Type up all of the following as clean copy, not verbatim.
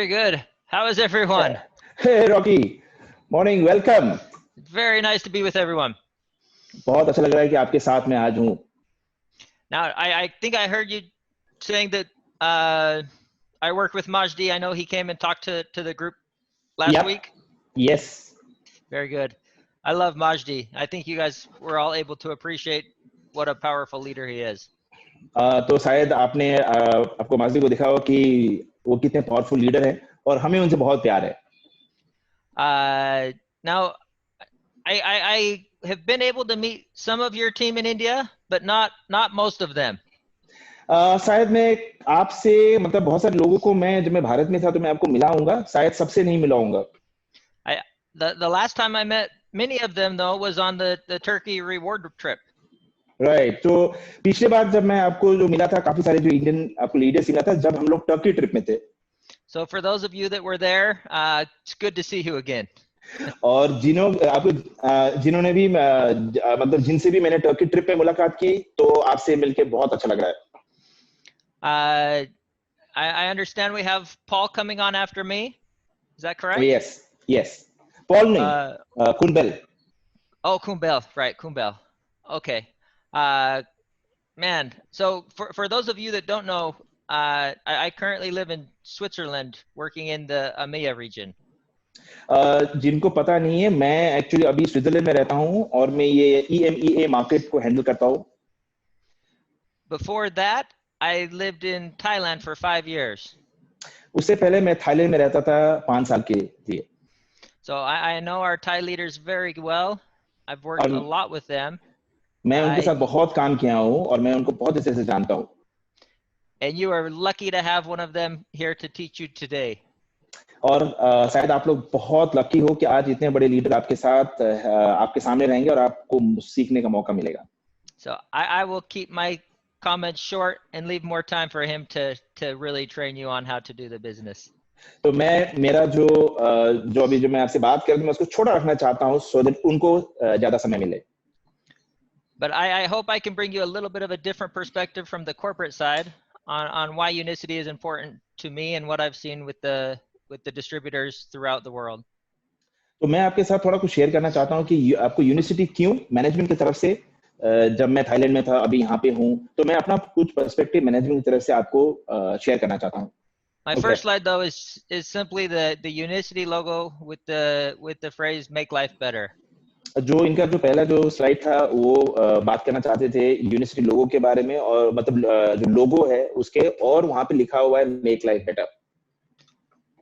Very good. How is everyone? Hey Rocky, morning, welcome. It's very nice to be with everyone. बहुत अच्छा लग रहा है कि आपके साथ में आज हूँ. Now, I think I heard you saying that uh, I work with Majdi. I know he came and talked to the group last Yep. week. Yes. Very good. I love Majdi. I think you guys were all able to appreciate what a powerful leader he is. तो शायद आपने आपको माजी को दिखा हो कि वो कितने पावरफुल लीडर हैं और हमें उनसे बहुत प्यार है. Now, I have been able to meet some of your team in India, but not most of them. शायद मैं आपसे मतलब बहुत सारे लोगों को मैं जब मैं भारत में था तो मैं आपको मिलाऊंगा, शायद सबसे नहीं मिलाऊंगा. The last time I met many of them though was on the Turkey reward trip. Right. तो पिछले बार जब मैं आपको जो मिला था काफी सारे जो इंडियन आपको लीडर्स मिला था जब हम लोग टर्की ट्रिप में थे. So for those of you that were there, it's good to see you again. और जिन्होंने भी मतलब जिनसे भी मैंने टर्की ट्रिप पे मुलाकात की तो आपसे मिलके बहुत अच्छा लग रहा है. I understand we have Paul coming on after me. Is that correct? Yes. Paul नहीं, Kunbel. Oh, Kumbel, right, Kumbel. Okay. Man, so for those of you that don't know, I currently live in Switzerland working in the EMEA region. जिनको पता नहीं है मैं actually अभी Switzerland में रहता हूं और मैं ये EMEA मार्केट को हैंडल करता हूं. Before that, I lived in Thailand for 5 years. उससे पहले मैं थाईलैंड में रहता था 5 साल के लिए. So I know our Thai leaders very well. I've worked a lot with them. मैं उनके साथ बहुत काम किया हूं और मैं उनको बहुत अच्छे से जानता हूं. And you are lucky to have one of them here to teach you today. और शायद आप लोग बहुत लकी हो कि आज इतने बड़े लीडर आपके साथ आपके सामने रहेंगे और आपको सीखने का मौका मिलेगा. So I will keep my comments short and leave more time for him to really train you on how to do the business. तो मेरा जो अभी जो मैं आपसे बात कर रहा हूं मैं उसको छोटा रखना चाहता हूं so that उनको ज्यादा समय मिले. But I hope I can bring you a little bit of a different perspective from the corporate side on why Unicity is important to me and what I've seen with the distributors throughout the world. तो मैं आपके साथ थोड़ा कुछ share करना चाहता हूं कि आपको यूनिसिटी क्यों मैनेजमेंट की तरफ से जब मैं थाईलैंड में था अभी यहाँ पे हूं तो मैं अपना कुछ पर्सपेक्टिव मैनेजमेंट की तरफ से आपको शेयर करना चाहता हूं. My first slide though is simply the Unicity logo with the phrase "Make life better." जो इनका जो पहला जो स्लाइड था वो बात करना चाहते थे यूनिसिटी लोगो के बारे में और मतलब जो लोगो है उसके और वहां पे लिखा हुआ है make life better.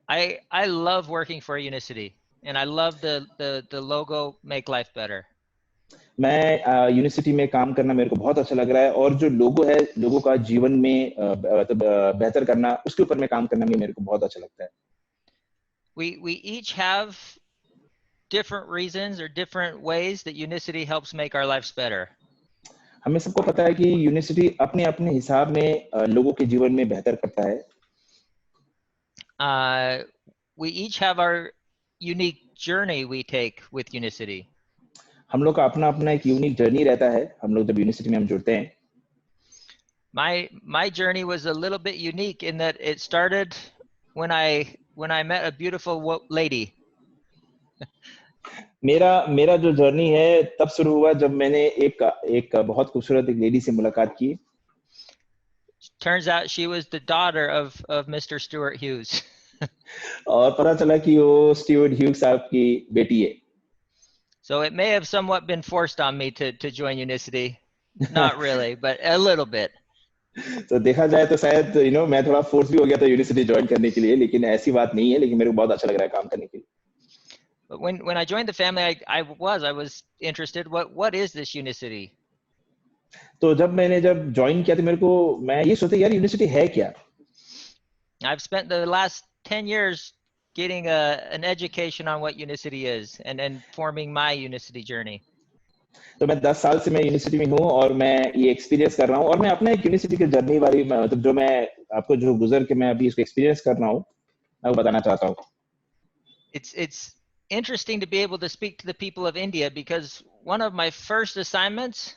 I love working for Unicity and I love the logo "Make life better." मैं यूनिसिटी में काम करना मेरे को बहुत अच्छा लग रहा है और जो लोगो है लोगों का जीवन में बेहतर करना उसके ऊपर में काम करना भी मेरे को बहुत अच्छा लगता है. We each have different reasons or different ways that Unicity helps make our lives better. हमें सबको पता है कि यूनिसिटी अपने अपने हिसाब में लोगों के जीवन में बेहतर करता है. We each have our unique journey we take with Unicity. हम लोग का अपना अपना एक यूनिक जर्नी रहता है हम लोग जब यूनिसिटी में हम जुड़ते हैं. My journey was a little bit unique in that it started when I met a beautiful lady. मेरा जो जर्नी है तब शुरू हुआ जब मैंने एक बहुत खूबसूरत एक लेडी से मुलाकात की. Turns out she was the daughter of Mr. Stuart Hughes. और पता चला कि वो स्टीवर्ट ह्यूज साहब की बेटी है. So it may have somewhat been forced on me to join Unicity. Not really, but a little bit. तो देखा जाए तो शायद मैं थोड़ा फोर्स भी हो गया था यूनिसिटी ज्वाइन करने के लिए लेकिन ऐसी बात नहीं है लेकिन मेरे को बहुत अच्छा लग रहा है काम करने के लिए. But when I joined the family, I was interested. What is this Unicity? तो जब ज्वाइन किया तो मैं ये सोचा यार यूनिसिटी है क्या. I've spent the last 10 years getting an education on what Unicity is and forming my Unicity journey. तो मैं 10 साल से मैं यूनिसिटी में हूँ और मैं ये एक्सपीरियंस कर रहा हूँ और मैं अपने एक यूनिसिटी के जर्नी वाली मतलब जो मैं आपको जो गुजर के मैं अभी इसको एक्सपीरियंस कर रहा हूँ मैं वो बताना चाहता हूँ. It's interesting to be able to speak to the people of India because one of my first assignments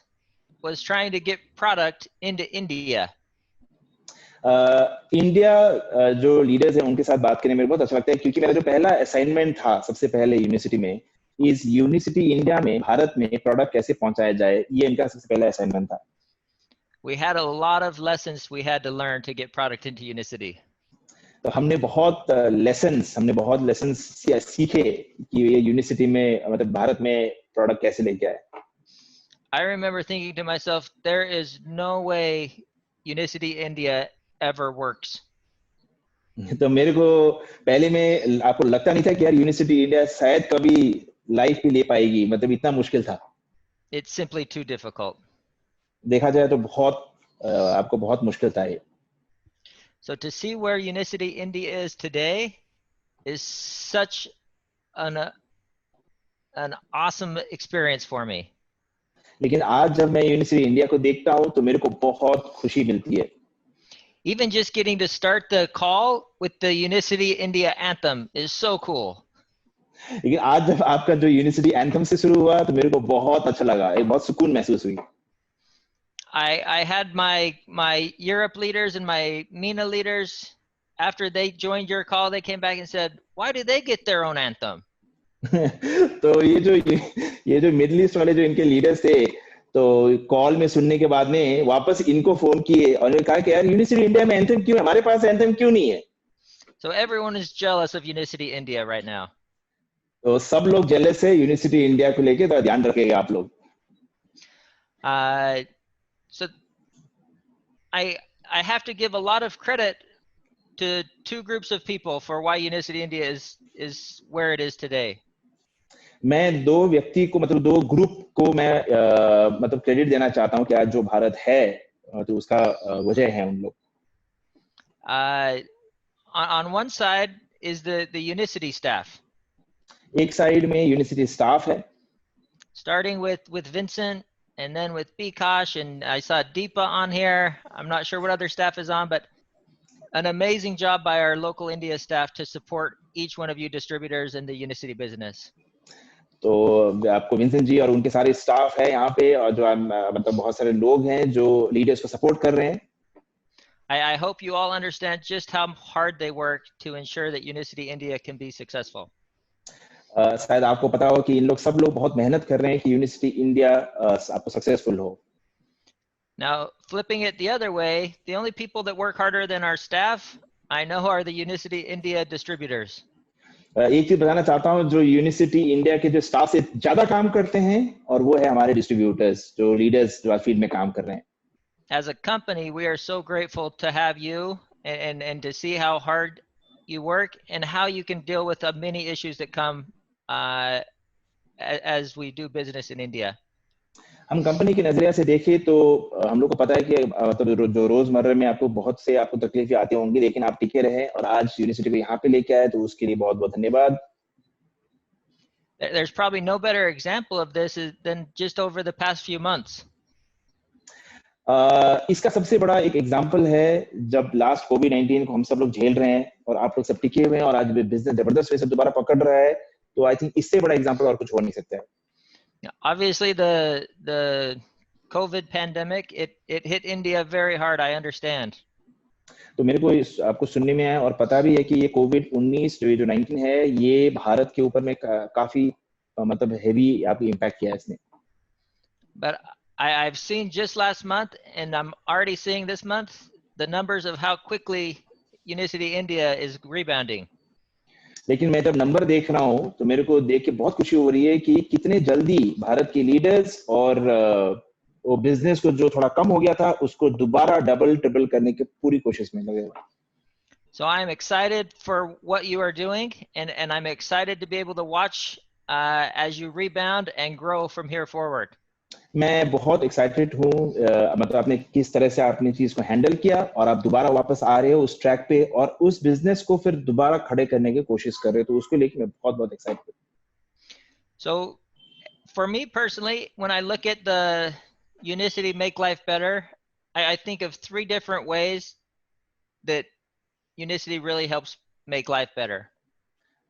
was trying to get product into India. India जो लीडर्स हैं उनके साथ बात करने में मेरे को बहुत अच्छा लगता है, क्योंकि मेरा जो पहला असाइनमेंट था सबसे पहले यूनिवर्सिटी में, इस यूनिवर्सिटी इंडिया में भारत में प्रोडक्ट कैसे पहुंचाया जाए, ये इनका सबसे पहला असाइनमेंट था। We had a lot of lessons we had to learn to get product into Unicity. तो हमने बहुत लेसन्स सीखे कि ये यूनिवर्सिटी में मतलब भारत में प्रोडक्ट कैसे लेके आए। I remember thinking to myself, there is no way Unicity India ever works. तो मेरे को पहले में आपको लगता नहीं था कि यार यूनिवर्सिटी इंडिया शायद कभी लाइफ भी ले पाएगी, मतलब इतना मुश्किल था। It's simply too difficult. देखा जाए तो आपको बहुत मुश्किल था ये। So to see where Unicity India is today is such an awesome experience for me. लेकिन आज जब मैं यूनिवर्सिटी इंडिया को देखता हूँ तो मेरे को बहुत खुशी मिलती है। Even just getting to start the call with the Unicity India anthem is so cool. लेकिन आज जब आपका जो यूनिवर्सिटी एंथम से शुरू हुआ तो मेरे को बहुत अच्छा लगा, एक बहुत सुकून महसूस हुई। I had my Europe leaders and my MENA leaders, after they joined your call, they came back and said, why do they get their own anthem? तो ये जो मिडिल ईस्ट वाले जो इनके लीडर्स थे, तो कॉल में सुनने के बाद में वापस इनको फोन किए और उन्होंने कहा कि यार यूनिवर्सिटी इंडिया में एंथम क्यों है, हमारे पास एंथम क्यों नहीं है। So everyone is jealous of Unicity India right now. तो सब लोग जेलस है यूनिवर्सिटी इंडिया को लेके, तो ध्यान रखिएगा आप लोग। So I have to give a lot of credit to two groups of people for why Unicity India is where it is today. मैं दो व्यक्ति को मतलब दो ग्रुप को मैं मतलब क्रेडिट देना चाहता हूं कि आज जो भारत है तो उसका वजह है उन लोग। On one side is the Unicity staff. एक साइड में यूनिवर्सिटी स्टाफ है, starting with Vincent and then with Bikash, and I saw Deepa on here. I'm not sure what other staff is on, but an amazing job by our local India staff to support each one of you distributors in the Unicity business. तो आपको Vincent जी और उनके सारे staff है यहाँ पे, और जो मतलब बहुत सारे लोग हैं जो लीडर्स को सपोर्ट कर रहे हैं। I hope you all understand just how hard they work to ensure that Unicity India can be successful. शायद आपको पता हो कि इन लोग सब लोग बहुत मेहनत कर रहे हैं कि यूनिवर्सिटी इंडिया आपको सक्सेसफुल हो। Now, flipping it the other way, the only people that work harder than our staff, I know, are the Unicity India distributors. एक चीज बताना चाहता हूँ, जो यूनिवर्सिटी इंडिया के जो स्टाफ से ज्यादा काम करते हैं और वो है हमारे डिस्ट्रीब्यूटर्स, जो लीडर्स जो फील्ड में काम कर रहे हैं। As a company, we are so grateful to have you and to see how hard you work and how you can deal with the many issues that come as we do business in India. हम company के नजरिया से देखें तो हम लोग को पता है कि मतलब जो रोजमर्रा में आपको तकलीफें आती होंगी, लेकिन आप टिके रहे और आज यूनिवर्सिटी को यहाँ पे लेके आए, तो उसके लिए बहुत बहुत धन्यवाद। There's probably no better example of this than just over the past few months. इसका सबसे बड़ा एक एग्जांपल है जब लास्ट कोविड-19 को हम सब लोग झेल रहे हैं और आप लोग सब टिके हुए हैं और आज बिजनेस जबरदस्त वैसे दोबारा पकड़ रहा है, तो आई थिंक इससे बड़ा एग्जांपल और कुछ हो नहीं सकता है। Obviously, the COVID pandemic, it hit India very hard. I understand. तो मेरे को आपको सुनने में आया और पता भी है कि ये कोविड-19 जो 19 है, ये भारत के ऊपर में काफी मतलब हेवी आपकी इम्पैक्ट किया है इसने। But I've seen just last month, and I'm already seeing this month, the numbers of how quickly Unicity India is rebounding. लेकिन मैं जब नंबर देख रहा हूं तो मेरे को देख के बहुत खुशी हो रही है कि कितने जल्दी भारत के लीडर्स और वो बिजनेस को जो थोड़ा कम हो गया था उसको दोबारा डबल ट्रिपल करने की पूरी कोशिश में लगे। So I'm excited for what you are doing, and I'm excited to be able to watch as you rebound and grow from here forward. मैं बहुत एक्साइटेड हूँ, मतलब आपने किस तरह से आपने चीज को हैंडल किया और आप दोबारा वापस आ रहे हो उस ट्रैक पे और उस बिजनेस को फिर दोबारा खड़े करने की कोशिश कर रहे हो, तो उसको लेके मैं बहुत बहुत एक्साइटेड हूँ। So for me personally, when I look at the Unicity Make Life Better, I think of 3 different ways that Unicity really helps make life better.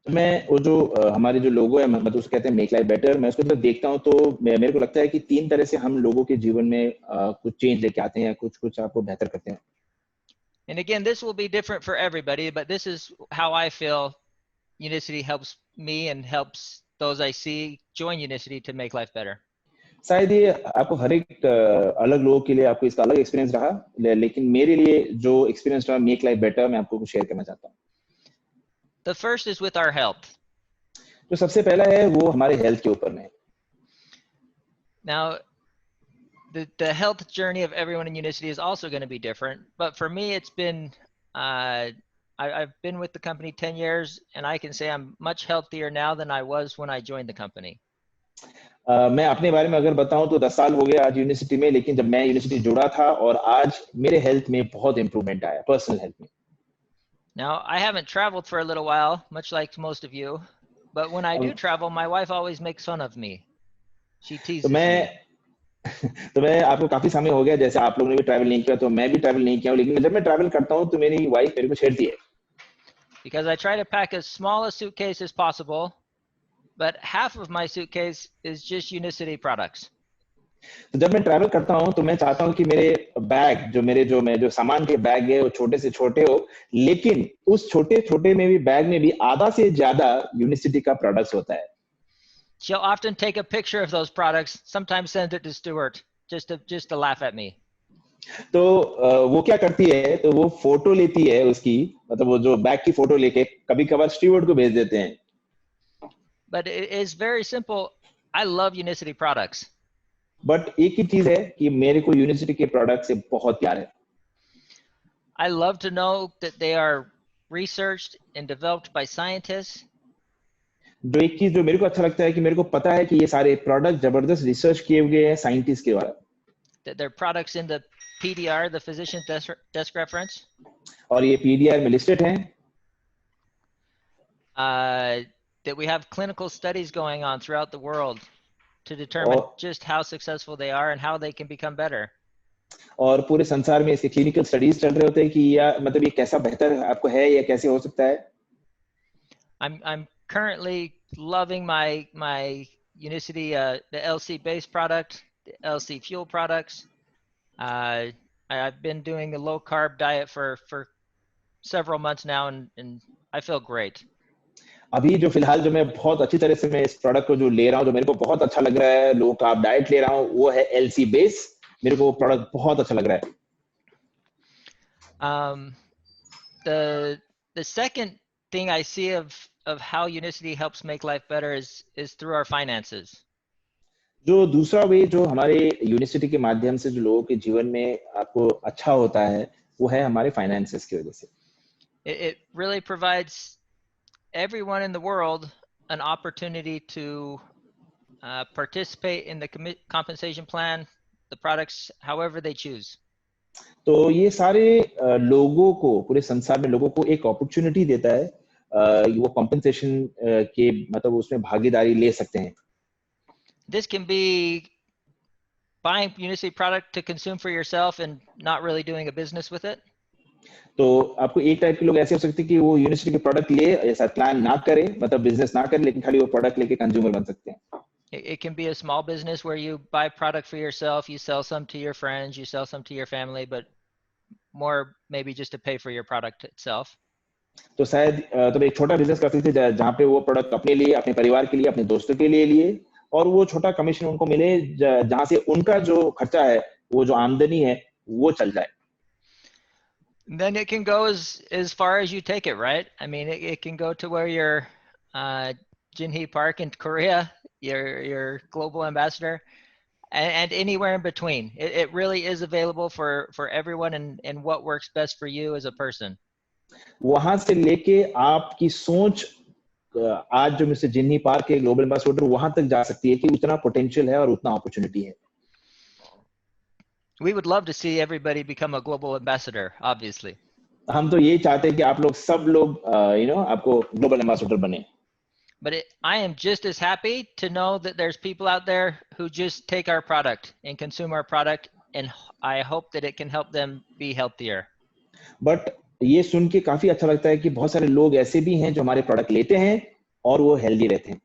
मैं वो जो हमारे जो लोगो है मतलब उसको कहते हैं मेक लाइफ बेटर, मैं उसको जब देखता हूँ तो मेरे को लगता है कि 3 तरह से हम लोगों के जीवन में कुछ चेंज लेके आते हैं, कुछ आपको बेहतर करते हैं। And again, this will be different for everybody, but this is how I feel Unicity helps me and helps those I see join Unicity to make life better. शायद ये आपको हर एक अलग लोगों के लिए आपको इसका अलग एक्सपीरियंस रहा, लेकिन मेरे लिए जो एक्सपीरियंस रहा मेक लाइफ बेटर, मैं आपको कुछ शेयर करना चाहता हूँ। The first is with our health. जो सबसे पहला है वो हमारे हेल्थ के ऊपर में। Now, the health journey of everyone in Unicity is also going to be different, but for me, it's been I've been with the company 10 years, and I can say I'm much healthier now than I was when I joined the company. मैं अपने बारे में अगर बताऊं तो 10 साल हो गए आज यूनिवर्सिटी में, लेकिन जब मैं यूनिवर्सिटी जुड़ा था और आज मेरे हेल्थ में बहुत इंप्रूवमेंट आया, पर्सनल हेल्थ में। Now, I haven't traveled for a little while, much like most of you, but when I do travel, my wife always makes fun of me. She तो teases मैं me. तो मैं आपको काफी समय हो गया, जैसे आप लोगों ने भी ट्रैवल नहीं किया तो मैं भी ट्रैवल नहीं किया हूं, लेकिन जब मैं ट्रैवल करता हूं तो मेरी वाइफ मेरे को छेड़ती है। Because I try to pack as small a suitcase as possible, but half of my suitcase is just Unicity products. तो जब मैं ट्रैवल करता हूं तो मैं चाहता हूं कि मेरे बैग जो सामान के बैग है वो छोटे से छोटे हो, लेकिन उस छोटे छोटे में भी बैग में भी आधा से ज्यादा यूनिवर्सिटी का प्रोडक्ट्स होता है। She'll often take a picture of those products, sometimes send it to Stuart just to laugh at me. तो वो क्या करती है, तो वो फोटो लेती है उसकी, मतलब वो जो बैग की फोटो लेके कभी कभार स्टीवर्ड को भेज देते हैं। But it is very simple. I love Unicity products. But एक ही चीज है कि मेरे को यूनिवर्सिटी के प्रोडक्ट से बहुत प्यार है। I love to know that they are researched and developed by scientists. जो एक चीज जो मेरे को अच्छा लगता है कि मेरे को पता है कि ये सारे प्रोडक्ट जबरदस्त रिसर्च किए हुए हैं साइंटिस्ट के द्वारा, That they're products in the PDR, the physician desk reference. और ये पीडीआर में लिस्टेड हैं। That we have clinical studies going on throughout the world to determine just how successful they are and how they can become better. और पूरे संसार में इसके clinical studies चल रहे होते हैं कि या मतलब ये कैसा बेहतर आपको है या कैसे हो सकता है। I'm currently loving my Unicity the LC based product, the LC fuel products. I've been doing a low carb diet for several months now, and I feel great. अभी जो फिलहाल जो मैं बहुत अच्छी तरह से मैं इस प्रोडक्ट को जो ले रहा हूँ, जो मेरे को बहुत अच्छा लग रहा है, लो कार्ब डाइट ले रहा हूँ, वो है एलसी बेस। मेरे को प्रोडक्ट बहुत अच्छा लग रहा है। The second thing I see of how Unicity helps make life better is through our finances. जो दूसरा वे जो हमारे यूनिवर्सिटी के माध्यम से जो लोगों के जीवन में आपको अच्छा होता है, वो है हमारे फाइनेंसेस की वजह से। It really provides everyone in the world an opportunity to participate in the compensation plan, the products, however they choose. तो ये सारे लोगों को, पूरे संसार में लोगों को एक अपॉर्चुनिटी देता है, वो कॉम्पेंसेशन के मतलब उसमें भागीदारी ले सकते हैं। This can be buying Unicity product to consume for yourself and not really doing a business with it. तो आपको एक टाइप के लोग ऐसे हो सकते हैं कि वो यूनिवर्सिटी के प्रोडक्ट ले, ऐसा प्लान ना करे, मतलब बिजनेस ना करे, लेकिन खाली वो प्रोडक्ट लेके कंज्यूमर बन सकते हैं। It can be a small business where you buy product for yourself, you sell some to your friends, you sell some to your family, but more maybe just to pay for your product itself. तो शायद तुम एक छोटा business करते थे जहाँ पे वो प्रोडक्ट अपने लिए, अपने परिवार के लिए, अपने दोस्तों के लिए और वो छोटा कमीशन उनको मिले जहाँ से उनका जो खर्चा है, वो जो आमदनी है, वो चल जाए। Then it can go as far as you take it, right? I mean, it can go to where you're Jinhee Park in Korea, your global ambassador, and anywhere in between. It really is available for everyone and what works best for you as a person. वहां से लेके आपकी सोच आज जो mister जिन्नी park के global ambassador वहां तक जा सकती है कि उतना पोटेंशियल है और उतना अपॉर्चुनिटी है। We would love to see everybody become a global ambassador, obviously. हम तो ये चाहते हैं कि आप लोग सब लोग आपको ग्लोबल एम्बेसडर बने। But I am just as happy to know that there's people out there who just take our product and consume our product, and I hope that it can help them be healthier. But ये सुन के काफी अच्छा लगता है कि बहुत सारे लोग ऐसे भी हैं जो हमारे प्रोडक्ट लेते हैं और वो हेल्दी रहते हैं।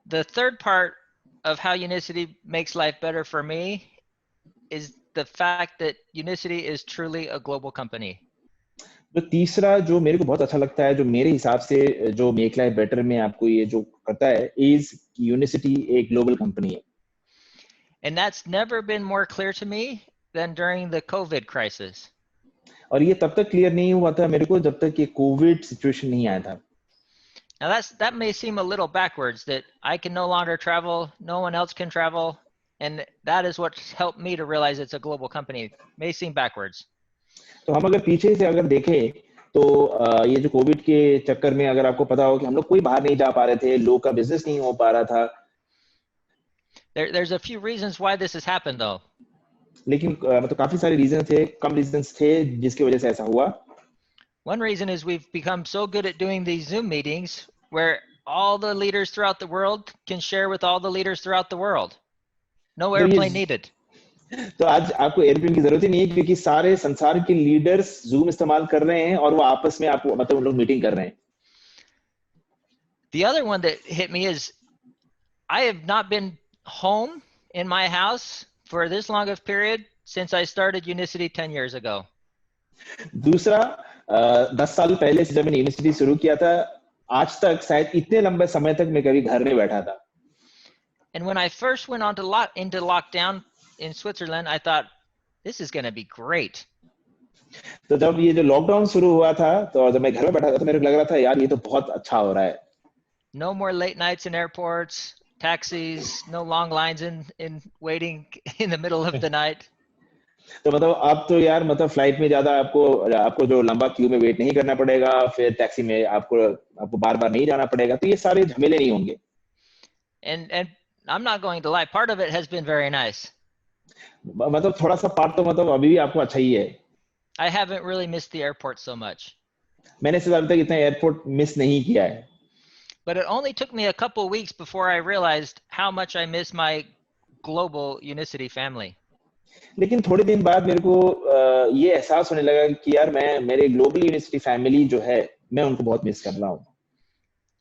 The third part of how Unicity makes life better for me is the fact that Unicity is truly a global company. तो तीसरा जो मेरे को बहुत अच्छा लगता है, जो मेरे हिसाब से जो मेक लाइफ बेटर में आपको ये जो करता है, इज यूनिसिटी एक ग्लोबल कंपनी है. And that's never been more clear to me than during the COVID crisis. और ये तब तक क्लियर नहीं हुआ था मेरे को जब तक ये कोविड सिचुएशन नहीं आया था. Now that may seem a little backwards, that I can no longer travel, no one else can travel, and that is what helped me to realize it's a global company. May seem backwards. तो हम अगर पीछे से अगर देखें तो ये जो कोविड के चक्कर में अगर आपको पता हो कि हम लोग कोई बाहर नहीं जा पा रहे थे, लोग का बिजनेस नहीं हो पा रहा था. There's a few reasons why this has happened though. लेकिन मतलब काफी सारे रीजन थे, कम रीजंस थे जिसकी वजह से ऐसा हुआ. One reason is we've become so good at doing these Zoom meetings where all the leaders throughout the world can share with all the leaders throughout the world. No airplane needed. तो आज आपको airplane की जरूरत ही नहीं है क्योंकि सारे संसार के लीडर्स जूम इस्तेमाल कर रहे हैं और वो आपस में आपको मतलब उन लोग मीटिंग कर रहे हैं. The other one that hit me is I have not been home in my house for this long of period since I started Unicity 10 years ago. दूसरा 10 साल पहले से जब मैंने यूनिवर्सिटी शुरू किया था, आज तक शायद इतने लंबे समय तक मैं कभी घर नहीं बैठा था. And when I first went into lockdown in Switzerland, I thought this is going to be great. तो जब ये जो लॉकडाउन शुरू हुआ था तो जब मैं घर में बैठा था तो मेरे को लग रहा था यार ये तो बहुत अच्छा हो रहा है. No more late nights in airports, taxis, no long lines in waiting in the middle of the night. तो मतलब अब तो यार मतलब फ्लाइट में ज्यादा आपको जो लंबा क्यू में वेट नहीं करना पड़ेगा, फिर टैक्सी में आपको बार-बार नहीं जाना पड़ेगा, तो ये सारे झमेले नहीं होंगे. And I'm not going to lie, part of it has been very nice. मतलब थोड़ा सा पार्ट तो मतलब अभी भी आपको अच्छा ही है. I haven't really missed the airport so much. मैंने इससे ज्यादा तक इतना एयरपोर्ट मिस नहीं किया है. But it only took me a couple weeks before I realized how much I miss my global Unicity family. लेकिन थोड़े दिन बाद मेरे को ये एहसास होने लगा कि यार मैं मेरे ग्लोबल यूनिवर्सिटी फैमिली जो है मैं उनको बहुत मिस कर रहा हूँ.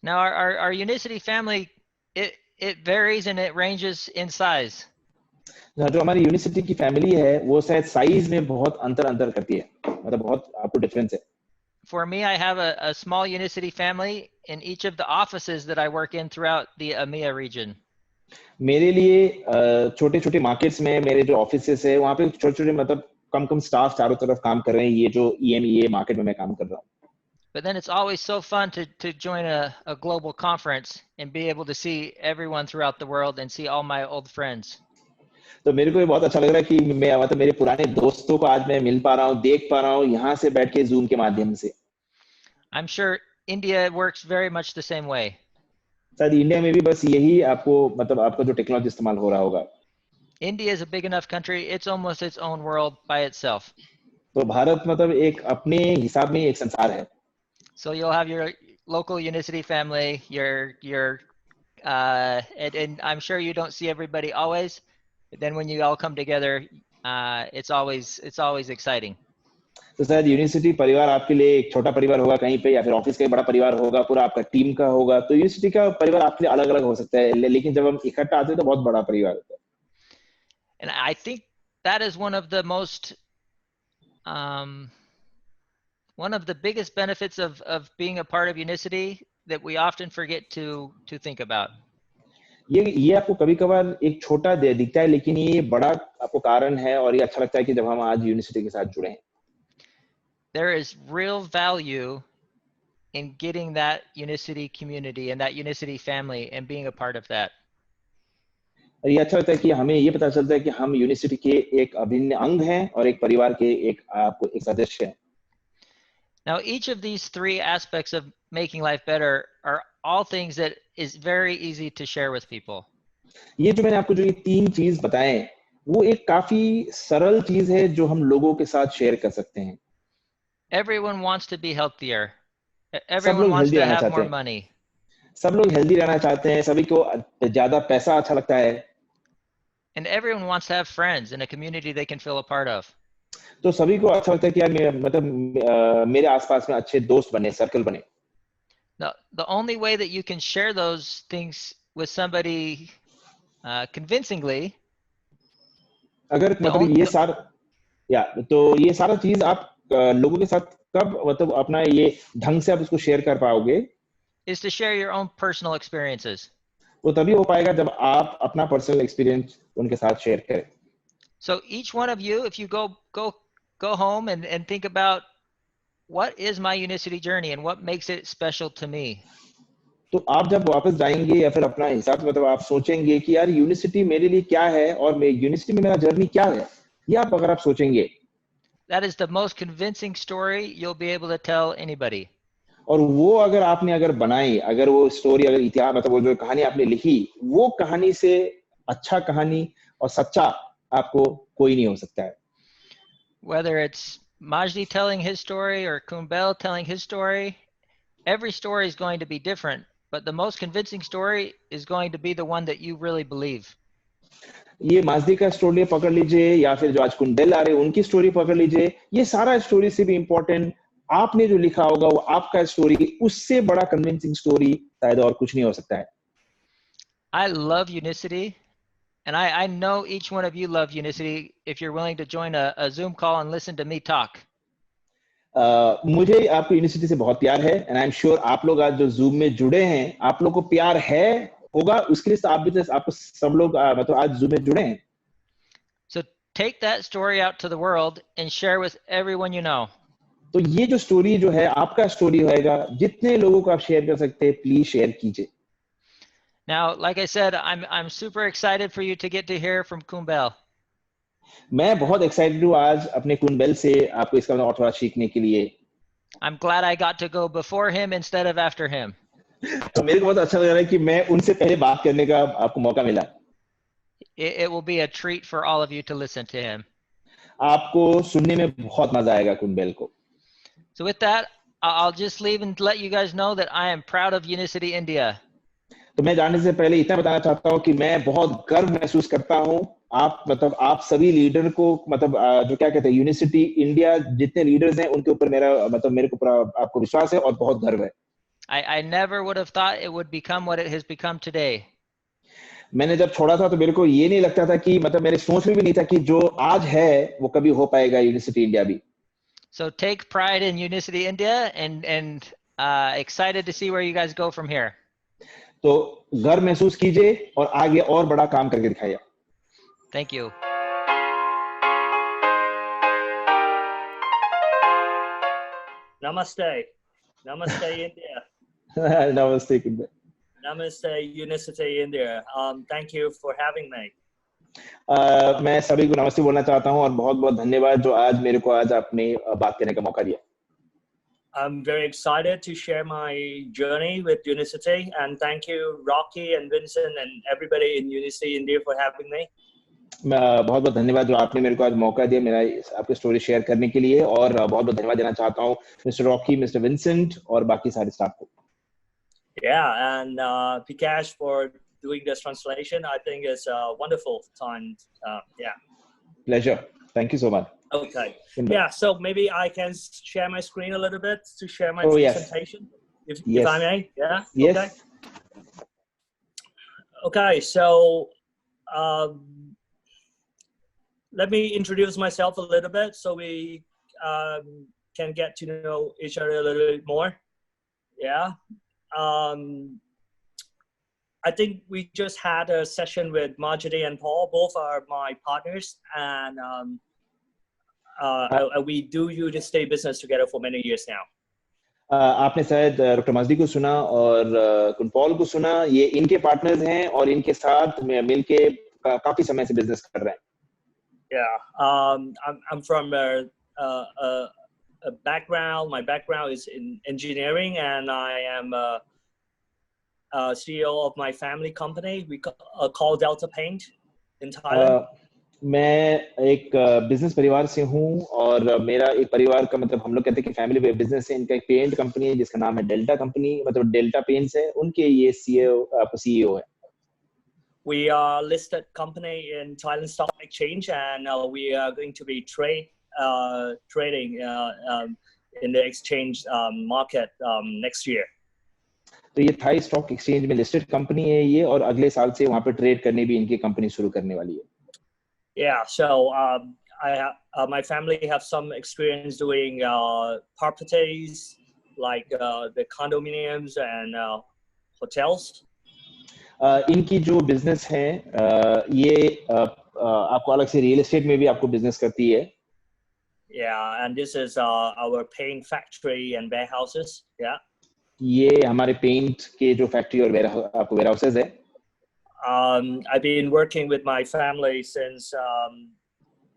Now our Unicity family, it varies and it ranges in size. जो हमारी यूनिवर्सिटी की फैमिली है वो शायद साइज में बहुत अंतर करती है, मतलब बहुत आपको डिफरेंस है. For me, I have a small Unicity family in each of the offices that I work in throughout the EMEA region. मेरे लिए छोटे-छोटे मार्केट्स में मेरे जो ऑफिसेस है वहाँ पे छोटे-छोटे मतलब कम स्टाफ चारों तरफ काम कर रहे हैं, ये जो EMEA मार्केट में मैं काम कर रहा हूँ. But then it's always so fun to join a global conference and be able to see everyone throughout the world and see all my old friends. तो मेरे को ये बहुत अच्छा लग रहा है कि मैं मतलब मेरे पुराने दोस्तों को आज मैं मिल पा रहा हूँ, देख पा रहा हूँ यहाँ से बैठ के जूम के माध्यम से. I'm sure India works very much the same way. शायद इंडिया में भी बस यही आपको मतलब आपका जो टेक्नोलॉजी इस्तेमाल हो रहा होगा. India is a big enough country, it's almost its own world by itself. तो भारत मतलब एक अपने हिसाब में एक संसार है. So you'll have your local Unicity family, and I'm sure you don't see everybody always, but then when you all come together, it's always exciting. तो शायद यूनिवर्सिटी परिवार आपके लिए एक छोटा परिवार होगा कहीं पे, या फिर ऑफिस का एक बड़ा परिवार होगा, पूरा आपका टीम का होगा. तो यूनिवर्सिटी का परिवार आपके लिए अलग-अलग हो सकता है, लेकिन जब हम इकट्ठा आते हैं तो बहुत बड़ा परिवार होता है. And I think that is one of the biggest benefits of being a part of Unicity that we often forget to think about. ये आपको कभी-कभार एक छोटा दिखता है, लेकिन ये बड़ा आपको कारण है और ये अच्छा लगता है कि जब हम आज यूनिवर्सिटी के साथ जुड़े हैं. There is real value in getting that Unicity community and that Unicity family and being a part of that. और ये अच्छा लगता है कि हमें ये पता चलता है कि हम यूनिवर्सिटी के एक अभिन्न अंग हैं और एक परिवार के एक सदस्य हैं. Now, each of these three aspects of making life better are all things that is very easy to share with people. ये जो मैंने आपको जो ये 3 चीज बताए वो एक काफी सरल चीज है जो हम लोगों के साथ शेयर कर सकते हैं. Everyone wants to be healthier. सब Everyone लोग wants हेल्दी to रहना have चाहते more हैं. money. सब लोग हेल्दी रहना चाहते हैं, सभी को ज्यादा पैसा अच्छा लगता है. And everyone wants to have friends in a community they can feel a part of. तो सभी को अच्छा लगता है कि यार मतलब मेरे आसपास में अच्छे दोस्त बने, सर्कल बने. The only way that you can share those things with somebody convincingly अगर The मतलब only ये सारा या तो ये सारा चीज आप लोगों के साथ कब मतलब अपना ये ढंग से आप इसको शेयर कर पाओगे? is to share your own personal experiences. वो तभी हो पाएगा जब आप अपना पर्सनल एक्सपीरियंस उनके साथ शेयर करें। So each one of you, if you go home and think about what is my Unicity journey and what makes it special to me. तो आप जब वापस जाएंगे या फिर अपना हिसाब से मतलब आप सोचेंगे कि यार यूनिसिटी मेरे लिए क्या है और मैं यूनिसिटी में मेरा जर्नी क्या है, ये आप अगर आप सोचेंगे, That is the most convincing story you'll be able to tell anybody. और वो अगर आपने अगर बनाई, अगर वो स्टोरी अगर इतिहास मतलब वो जो कहानी आपने लिखी, वो कहानी से अच्छा कहानी और सच्चा आपको कोई नहीं हो सकता है। Whether it's Majdi telling his story or Kumbel telling his story, every story is going to be different, but the most convincing story is going to be the one that you really believe. ये माजदी का story पकड़ लीजिए या फिर जो आज कुंडेल आ रहे हैं उनकी स्टोरी पकड़ लीजिए, ये सारा स्टोरी से भी इंपॉर्टेंट आपने जो लिखा होगा वो आपका स्टोरी, उससे बड़ा कन्विंसिंग स्टोरी शायद और कुछ नहीं हो सकता है। I love Unicity, and I know each one of you love Unicity if you're willing to join a Zoom call and listen to me talk. मुझे आपको यूनिवर्सिटी से बहुत प्यार है एंड आई एम श्योर आप लोग आज जो जूम में जुड़े हैं आप लोग को प्यार है होगा, उसके लिए आप भी आपको सब लोग मतलब आज जूम में जुड़े हैं। So take that story out to the world and share with everyone you know. तो ये जो स्टोरी जो है आपका स्टोरी होएगा, जितने लोगों को आप शेयर कर सकते हैं प्लीज शेयर कीजिए। Now, like I said, I'm super excited for you to get to hear from Kumbel. मैं बहुत एक्साइटेड हूँ आज अपने कुंबेल से आपको इसका और थोड़ा सीखने के लिए। I'm glad I got to go before him instead of after him. तो मेरे को बहुत अच्छा लग रहा है कि मैं उनसे पहले बात करने का आपको मौका मिला। It will be a treat for all of you to listen to him. आपको सुनने में बहुत मजा आएगा कुंबेल को। So with that, I'll just leave and let you guys know that I am proud of Unicity India. तो मैं जाने से पहले इतना बताना चाहता हूँ कि मैं बहुत गर्व महसूस करता हूँ आप मतलब आप सभी लीडर को मतलब जो क्या कहते हैं यूनिसिटी इंडिया जितने लीडर्स हैं उनके ऊपर मेरा मतलब मेरे को पूरा आपको विश्वास है और बहुत गर्व है। I never would have thought it would become what it has become today. मैंने जब छोड़ा था तो मेरे को ये नहीं लगता था कि मतलब मेरे सोच में भी नहीं था कि जो आज है वो कभी हो पाएगा यूनिसिटी इंडिया भी। So take pride in Unicity India and excited to see where you guys go from here. तो गर्व महसूस कीजिए और आगे और बड़ा काम करके दिखाइए। Thank you. Namaste. Namaste, India. नमस्ते कुंबेल। Namaste, Unicity, India. Thank you for having me. मैं सभी को नमस्ते बोलना चाहता हूँ और बहुत बहुत धन्यवाद जो आज मेरे को आज आपने बात करने का मौका दिया। I'm very excited to share my journey with Unicity, and thank you, Rocky and Vincent and everybody in Unicity India for having me. बहुत बहुत धन्यवाद जो आपने मेरे को आज मौका दिया मेरा आपकी स्टोरी शेयर करने के लिए, और बहुत बहुत धन्यवाद देना चाहता हूँ मिस्टर रॉकी, मिस्टर विंसेंट और बाकी सारे स्टाफ को। Yeah, and Pikash for doing this translation. I think it's a wonderful time. Yeah. Pleasure. Thank you so much. Okay. Yeah, so maybe I can share my screen a little bit to share my presentation, if I may. Yeah. Yes. Okay. Okay. So let me introduce myself a little bit so we can get to know each other a little bit more. Yeah. I think we just had a session with Marjorie and Paul. Both are my partners, and we do Unicity business together for many years now. आपने शायद doctor माजदी को सुना और कुनपॉल को सुना, ये इनके partners हैं और इनके साथ मिलके काफी समय से बिजनेस कर रहे हैं। Yeah, I'm from a background. My background is in engineering, and I am CEO of my family company. We call Delta Paint in Thailand. मैं एक बिजनेस परिवार से हूँ और मेरा एक परिवार का मतलब हम लोग कहते हैं कि फैमिली बिजनेस है। इनका एक पेंट कंपनी है जिसका नाम है डेल्टा कंपनी, मतलब डेल्टा पेंट्स है, उनके ये सीईओ है। We are listed company in Thailand Stock Exchange, and we are going to be trading in the exchange market next year. तो ये थाई स्टॉक एक्सचेंज में लिस्टेड कंपनी है ये, और अगले साल से वहाँ पे ट्रेड करने भी इनकी कंपनी शुरू करने वाली है। Yeah, so my family have some experience doing properties like the condominiums and hotels. इनकी जो बिजनेस है ये आपको अलग से रियल एस्टेट में भी आपको बिजनेस करती है. Yeah, and this is our paint factory and warehouses. Yeah. ये हमारे पेंट के जो फैक्ट्री और आपको वेयरहाउसेस है. I've been working with my family since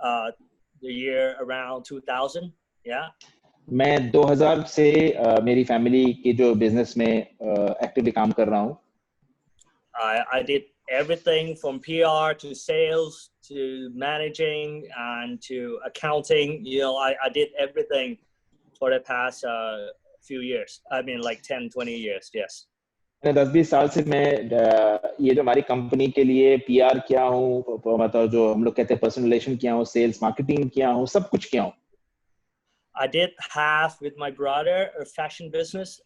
the year around 2000. Yeah. मैं 2000 से मेरी फैमिली के जो बिजनेस में एक्टिवली काम कर रहा हूँ. I did everything from PR to sales to managing and to accounting. You know, I did everything for the past few years. I mean, like 10, 20 years. Yes. 10-20 साल से मैं ये जो हमारी कंपनी के लिए पीआर किया हूँ, मतलब जो हम लोग कहते हैं पर्सनल रिलेशन किया हूँ, सेल्स मार्केटिंग किया हूँ, सब कुछ किया हूँ. I did have with my brother a fashion business,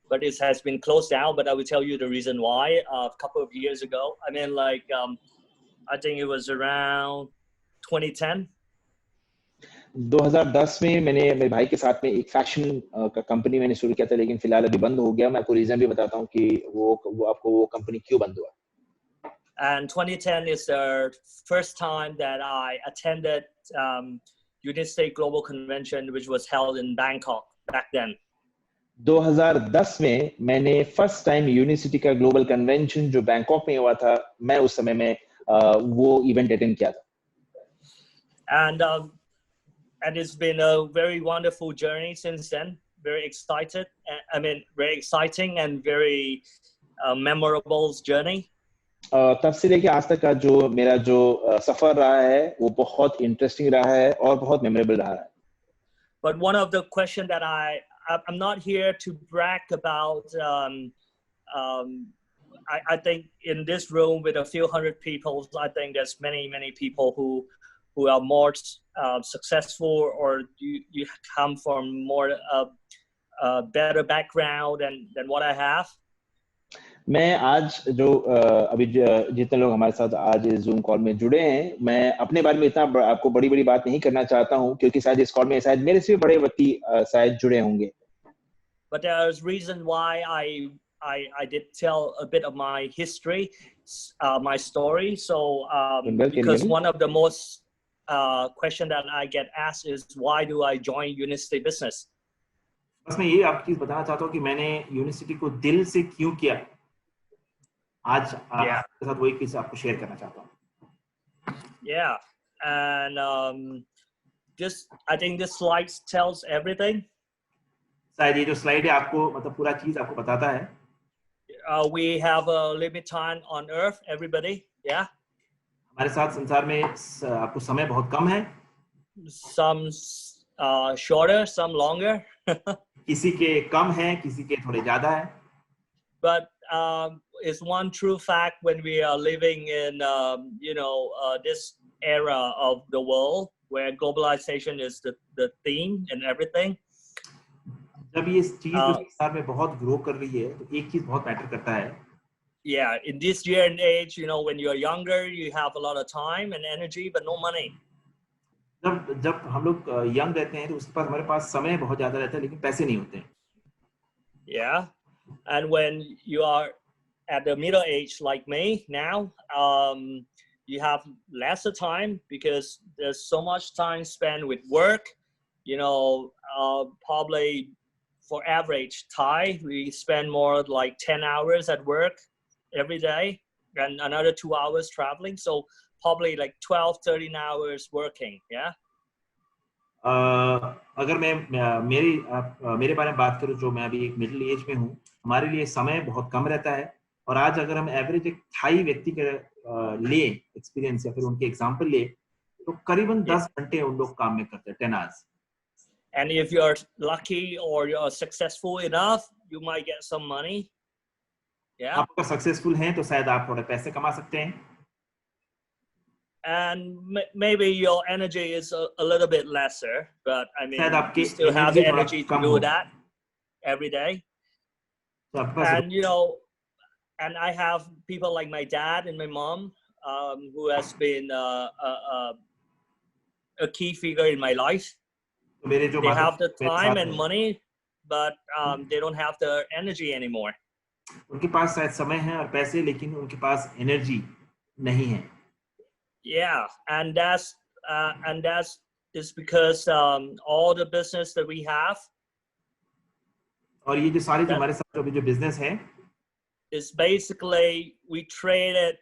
but it has been closed down. But I will tell you the reason why. A couple of years ago, I mean, like I think it was around 2010. 2010 में मैंने मेरे भाई के साथ में एक fashion का company मैंने शुरू किया था, लेकिन फिलहाल अभी बंद हो गया. मैं आपको रीजन भी बताता हूँ कि वो आपको वो कंपनी क्यों बंद हुआ. And 2010 is the first time that I attended Unicity Global Convention, which was held in Bangkok back then. 2010 में मैंने फर्स्ट टाइम यूनिसिटी का ग्लोबल कन्वेंशन जो बैंकॉक में हुआ था, मैं उस समय में वो इवेंट अटेंड किया था. And it's been a very wonderful journey since then. Very excited. I mean, very exciting and very memorable journey. तब से लेके आज तक का जो मेरा जो सफर रहा है वो बहुत इंटरेस्टिंग रहा है और बहुत मेमोरेबल रहा है. But one of the questions that I'm not here to brag about. I think in this room with a few hundred people, I think there's many people who are more successful, or you come from more better background than what I have. मैं आज जो अभी जितने लोग हमारे साथ आज इस जूम कॉल में जुड़े हैं, मैं अपने बारे में इतना आपको बड़ी बात नहीं करना चाहता हूं, क्योंकि शायद इस कॉल में शायद मेरे से बड़े व्यक्ति शायद जुड़े होंगे. But there's reason why I did tell a bit of my history, my story. So because one of the most question that I get asked is why do I join Unicity business? बस मैं ये आपकी बताना चाहता हूँ कि मैंने unicity को दिल से क्यों किया. आज आपके साथ वही चीज आपको शेयर करना चाहता हूँ. Yeah, and I think this slide tells everything. शायद ये जो स्लाइड है आपको मतलब पूरा चीज आपको बताता है. We have a limit time on Earth, everybody. Yeah. हमारे साथ संसार में आपको समय बहुत कम है. Some shorter, some longer. किसी के कम है, किसी के थोड़े ज्यादा है. But it's one true fact when we are living in this era of the world where globalization is the theme and everything. जब ये चीज संसार में बहुत ग्रो कर रही है, तो एक चीज बहुत मैटर करता है. Yeah, in this year and age, when you're younger, you have a lot of time and energy, but no money. जब हम लोग यंग रहते हैं तो उसके पास हमारे पास समय बहुत ज्यादा रहता है, लेकिन पैसे नहीं होते. Yeah, and when you are at the middle age like me now, you have lesser time because there's so much time spent with work. Probably for average Thai, we spend more like 10 hours at work every day and another 2 hours traveling. So probably like 12-13 hours working. Yeah. अगर मैं मेरे बारे में बात करूं, जो मैं अभी मिडिल एज में हूं, हमारे लिए समय बहुत कम रहता है. और आज अगर हम एवरेज एक थाई व्यक्ति के ले एक्सपीरियंस या फिर उनके एग्जांपल ले, तो करीबन 10 घंटे उन लोग काम में करते हैं, 10 hours. And if you're lucky or you're successful enough, you might get some money. Yeah. आप सक्सेसफुल हैं तो शायद आप थोड़े पैसे कमा सकते हैं. And maybe your energy is a little bit lesser, but I mean, you still have the energy to do that every day. And and I have people like my dad and my mom who has been a key figure in my life. तो मेरे जो They माता have the मेरे time साथ and हैं, money, but they don't have the energy anymore. उनके पास शायद समय है और पैसे, लेकिन उनके पास एनर्जी नहीं है. Yeah, and that's is because all the business that we have और ये जो सारे जो That- हमारे साथ अभी जो बिजनेस है, is basically we traded.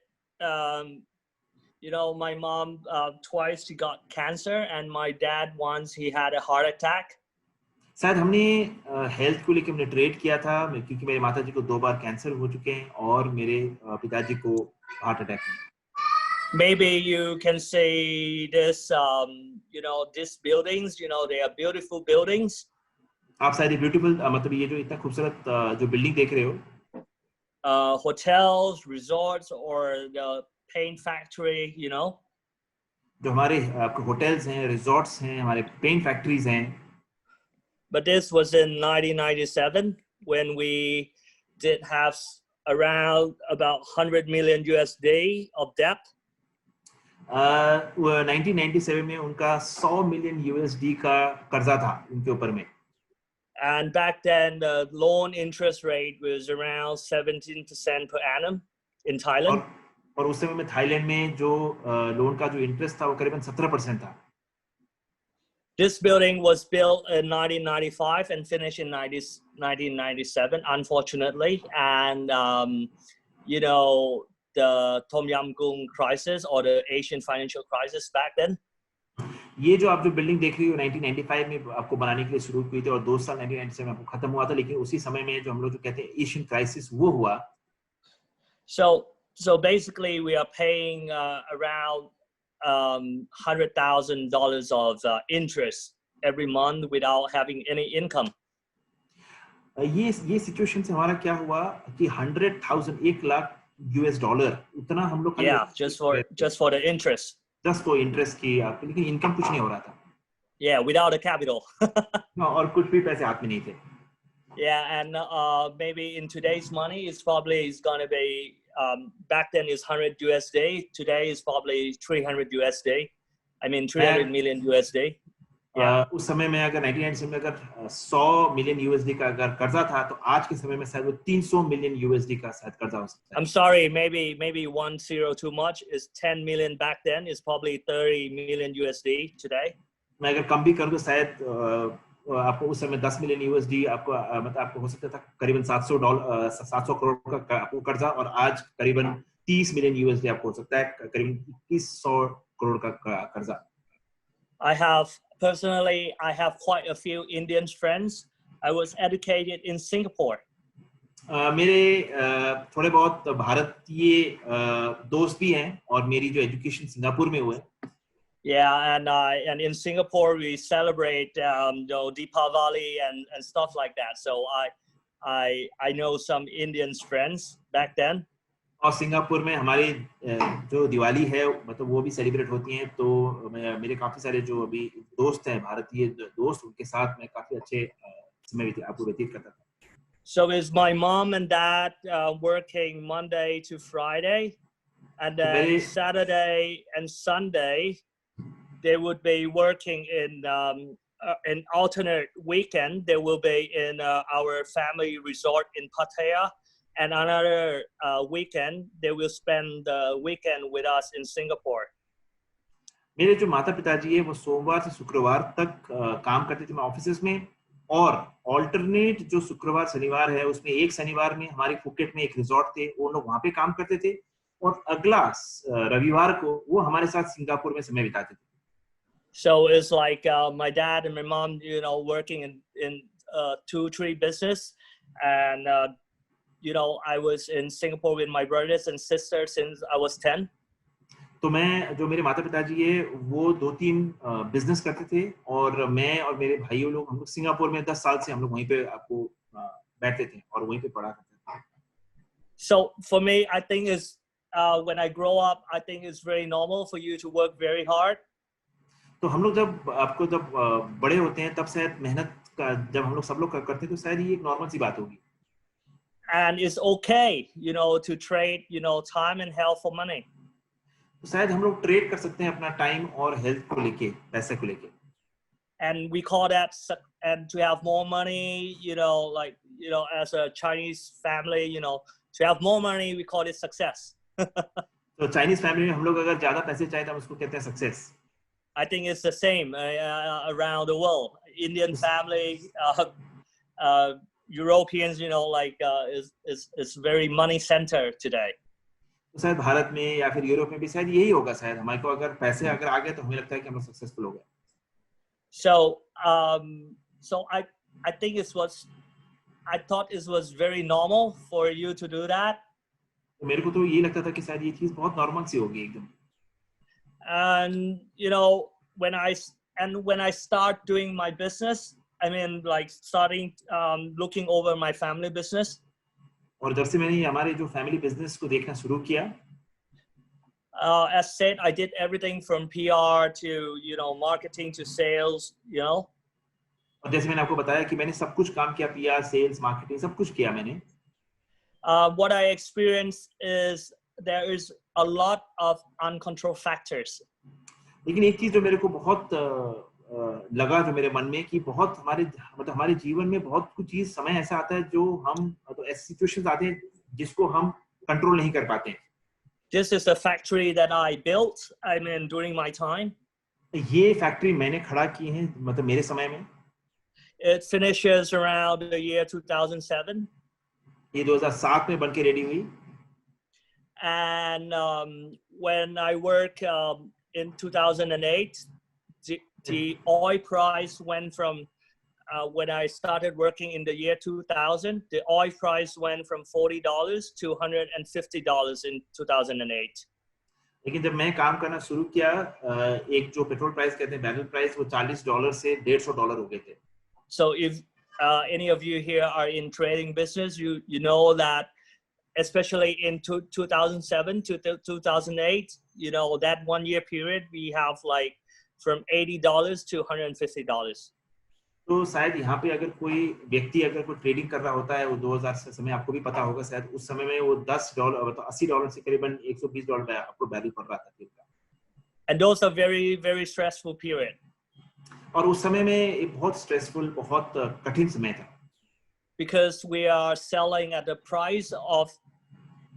You know, my mom twice she got cancer, and my dad once he had a heart attack. शायद हमने हेल्थ को लेकर हमने ट्रेड किया था, क्योंकि मेरे माताजी को 2 बार कैंसर हो चुके हैं और मेरे पिताजी को हार्ट अटैक है. Maybe you can say this, you know, these buildings, you know, they are beautiful buildings. आप शायद ये ब्यूटीफुल मतलब ये जो इतना खूबसूरत जो बिल्डिंग देख रहे हो, Hotels, resorts, or the paint factory, you know. जो हमारे आपके होटल्स हैं, रिजॉर्ट्स हैं, हमारे पेंट फैक्ट्रीज हैं. But this was in 1997 when we did have around about 100 million USD of debt. वो 1997 में उनका 100 मिलियन यूएसडी का कर्जा था उनके ऊपर में. And back then, the loan interest rate was around 17% per annum in Thailand. और उस समय में थाईलैंड में जो लोन का जो इंटरेस्ट था वो करीबन 17% था. This building was built in 1995 and finished in 1997, unfortunately. And, you know, the Tom Yam Goong crisis or the Asian financial crisis back then. ये जो आप जो बिल्डिंग देख रही हो 1995 में आपको बनाने के लिए शुरू हुई थी और 2 साल 1997 में आपको खत्म हुआ था, लेकिन उसी समय में जो हम लोग जो कहते हैं एशियन क्राइसिस वो हुआ. So basically we are paying around $100,000 of interest every month without having any income. ये सिचुएशन से हमारा क्या हुआ कि 100,000 1 लाख यूएस डॉलर उतना हम लोग just for the interest. Just for interest की आपको, लेकिन इनकम कुछ नहीं हो रहा था. Yeah, without a capital. और कुछ भी पैसे हाथ में नहीं थे. Yeah, and maybe in today's money, it's probably going to be back then is 100 USD. Today is probably 300 USD. I mean 300 million USD. उस समय में अगर 1997 में अगर 100 मिलियन यूएसडी का अगर कर्जा था, तो आज के समय में शायद वो 300 मिलियन यूएसडी का शायद कर्जा हो सकता है. I'm sorry, maybe 1 zero too much. Is 10 million back then is probably 30 million USD today. मैं अगर कम भी कर दूं, शायद आपको उस समय 10 मिलियन यूएसडी आपको मतलब आपको हो सकता था करीबन 700 करोड़ का आपको कर्जा, और आज करीबन 30 मिलियन यूएसडी आपको हो सकता है करीबन 2100 करोड़ का कर्जा. Personally, I have quite a few Indian friends. I was educated in Singapore. मेरे थोड़े बहुत भारतीय दोस्त भी हैं और मेरी जो एजुकेशन सिंगापुर में हुए. Yeah, and in Singapore we celebrate Deepavali and stuff like that. So I know some Indian friends back then. और सिंगापुर में हमारी जो दिवाली है मतलब वो भी सेलिब्रेट होती हैं, तो मेरे काफी सारे जो अभी दोस्त हैं भारतीय दोस्त, उनके साथ मैं काफी अच्छे समय आपको व्यतीत करता था. So is my mom and dad working Monday to Friday, and then Saturday and Sunday they would be working in an alternate weekend. They will be in our family resort in Pattaya. And another weekend, they will spend the weekend with us in Singapore. मेरे जो माता पिताजी है वो सोमवार से शुक्रवार तक काम करते थे मैं ऑफिसेस में, और ऑल्टरनेट जो शुक्रवार शनिवार है उसमें एक शनिवार में हमारे फुकेट में एक रिजॉर्ट थे, वो लोग वहां पे काम करते थे, और अगला रविवार को वो हमारे साथ सिंगापुर में समय बिताते थे. So it's like my dad and my mom, you know, working in 2-3 business, and you know, I was in Singapore with my brothers and sisters since I was 10. तो मैं जो मेरे माता पिताजी है वो 2-3 बिजनेस करते थे, और मैं और मेरे भाइयों लोग हम लोग सिंगापुर में 10 साल से हम लोग वहीं पे आपको बैठते थे और वहीं पे पढ़ा करते थे. So for me, I think is when I grow up, I think it's very normal for you to work very hard. तो हम लोग जब बड़े होते हैं तब शायद मेहनत का जब हम लोग सब लोग करते हैं तो शायद ये एक नॉर्मल सी बात होगी. And it's okay, you know, to trade, you know, time and health for money. तो शायद हम लोग ट्रेड कर सकते हैं अपना टाइम और हेल्थ को लेके, पैसे को लेके. And we call that, and to have more money, like, as a Chinese family, to have more money, we call it success. तो चाइनीज फैमिली में हम लोग अगर ज्यादा पैसे चाहे तो हम उसको कहते हैं success. I think it's the same around the world. Indian family, Europeans, like is very money center today. तो शायद भारत में या फिर यूरोप में भी शायद यही होगा. शायद हमारे को अगर पैसे अगर आ गए तो हमें लगता है कि हम सक्सेसफुल हो गए. So I think I thought it was very normal for you to do that. तो मेरे को तो ये लगता था कि शायद ये चीज बहुत नॉर्मल सी होगी एकदम. And when I start doing my business, I mean, like starting looking over my family business. और जब से मैंने हमारे जो फैमिली बिजनेस को देखना शुरू किया, as said, I did everything from PR to marketing to sales, और जैसे मैंने आपको बताया कि मैंने सब कुछ काम किया, पीआर, सेल्स, मार्केटिंग, सब कुछ किया मैंने. What I experienced is there is a lot of uncontrolled factors. लेकिन एक चीज जो मेरे को बहुत लगा जो मेरे मन में कि बहुत हमारे जीवन में बहुत कुछ चीज समय ऐसा आता है जो हम तो ऐसी सिचुएशंस आते हैं जिसको हम कंट्रोल नहीं कर पाते. This is the factory that I built, I mean, during my time. ये फैक्ट्री मैंने खड़ा की है मेरे समय में. It finishes around the year 2007. ये 2007 में बनके रेडी हुई. And when I work in 2008, the oil price went from when I started working in the year 2000, the oil price went from $40 to $150 in 2008. लेकिन जब मैं काम करना शुरू किया, एक जो पेट्रोल प्राइस कहते हैं बैरल प्राइस, वो $40 से $150 हो गए थे. So if any of you here are in trading business, you know that especially in 2007 to 2008, that 1 year period, we have like from $80 to $150. तो शायद यहाँ पे अगर कोई व्यक्ति अगर कोई ट्रेडिंग कर रहा होता है, वो 2000 से समय आपको भी पता होगा, शायद उस समय में वो $10 तो $80 से करीबन $120 आपको बैरल पड़ रहा था. And those are very, very stressful period. और उस समय में एक बहुत स्ट्रेसफुल, बहुत कठिन समय था. Because we are selling at the price of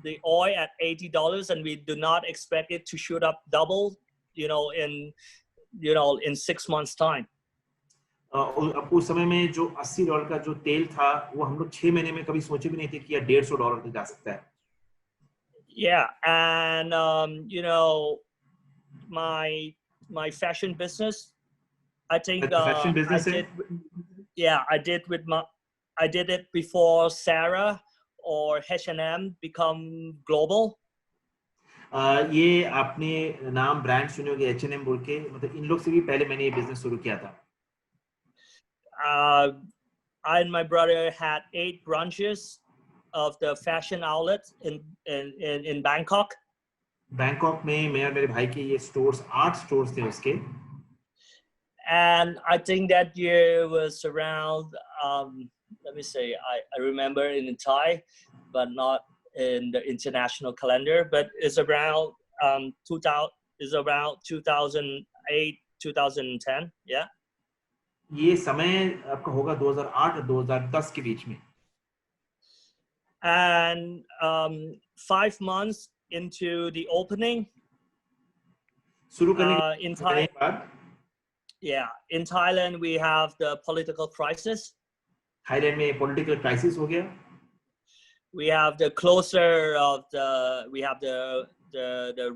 the oil at $80, and we do not expect it to shoot up double, in 6 months time. अब उस समय में जो $80 का जो तेल था, वो हम लोग 6 महीने में कभी सोचे भी नहीं थे कि यह $150 तक जा सकता है. Yeah, and my fashion business, I think fashion business I did it before Sarah or H&M become global. ये आपने नाम ब्रांड सुने होंगे H&M बोल के, मतलब इन लोग से भी पहले मैंने ये बिजनेस शुरू किया था. I and my brother had 8 branches of the fashion outlet in Bangkok. Bangkok में मैं और मेरे भाई के ये स्टोर्स 8 स्टोर्स थे उसके. And I think that year was around let me say, I remember in Thai, but not in the international calendar, but it's around 2008, 2010, yeah. ये समय आपका होगा 2008 और 2010 के बीच में. And 5 months into the opening, शुरू करने in के बाद, in Thailand we have the political crisis. Thailand में पॉलिटिकल क्राइसिस हो गया. We have the closure of the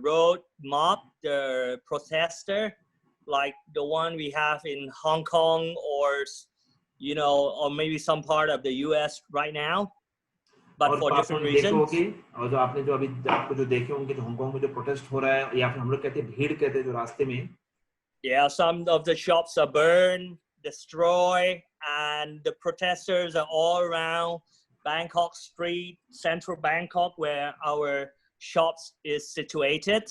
road mob, the protester, like the one we have in Hong Kong or maybe some part of the US right now, but for different reasons. और जो आपने जो अभी आपको जो देखे होंगे जो हांगकांग में जो प्रोटेस्ट हो रहा है, या फिर हम लोग कहते हैं भीड़ कहते हैं जो रास्ते में. Yeah, some of the shops are burned, destroyed, and the protesters are all around Bangkok Street, central Bangkok, where our shops is situated.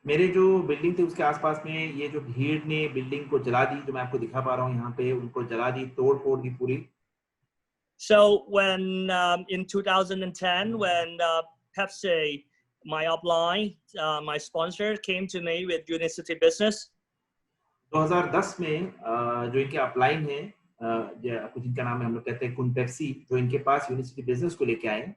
मेरे जो बिल्डिंग थी उसके आसपास में ये जो भीड़ ने बिल्डिंग को जला दी, जो मैं आपको दिखा पा रहा हूँ यहाँ पे, उनको जला दी, तोड़ फोड़ दी पूरी. So when in 2010 when Pepsi my upline, my sponsor came to me with Unicity business. 2010 में जो इनके अपलाइन है कुछ इनका नाम है हम लोग कहते हैं कुनपेप्सी जो इनके पास यूनिसिटी बिजनेस को लेके आए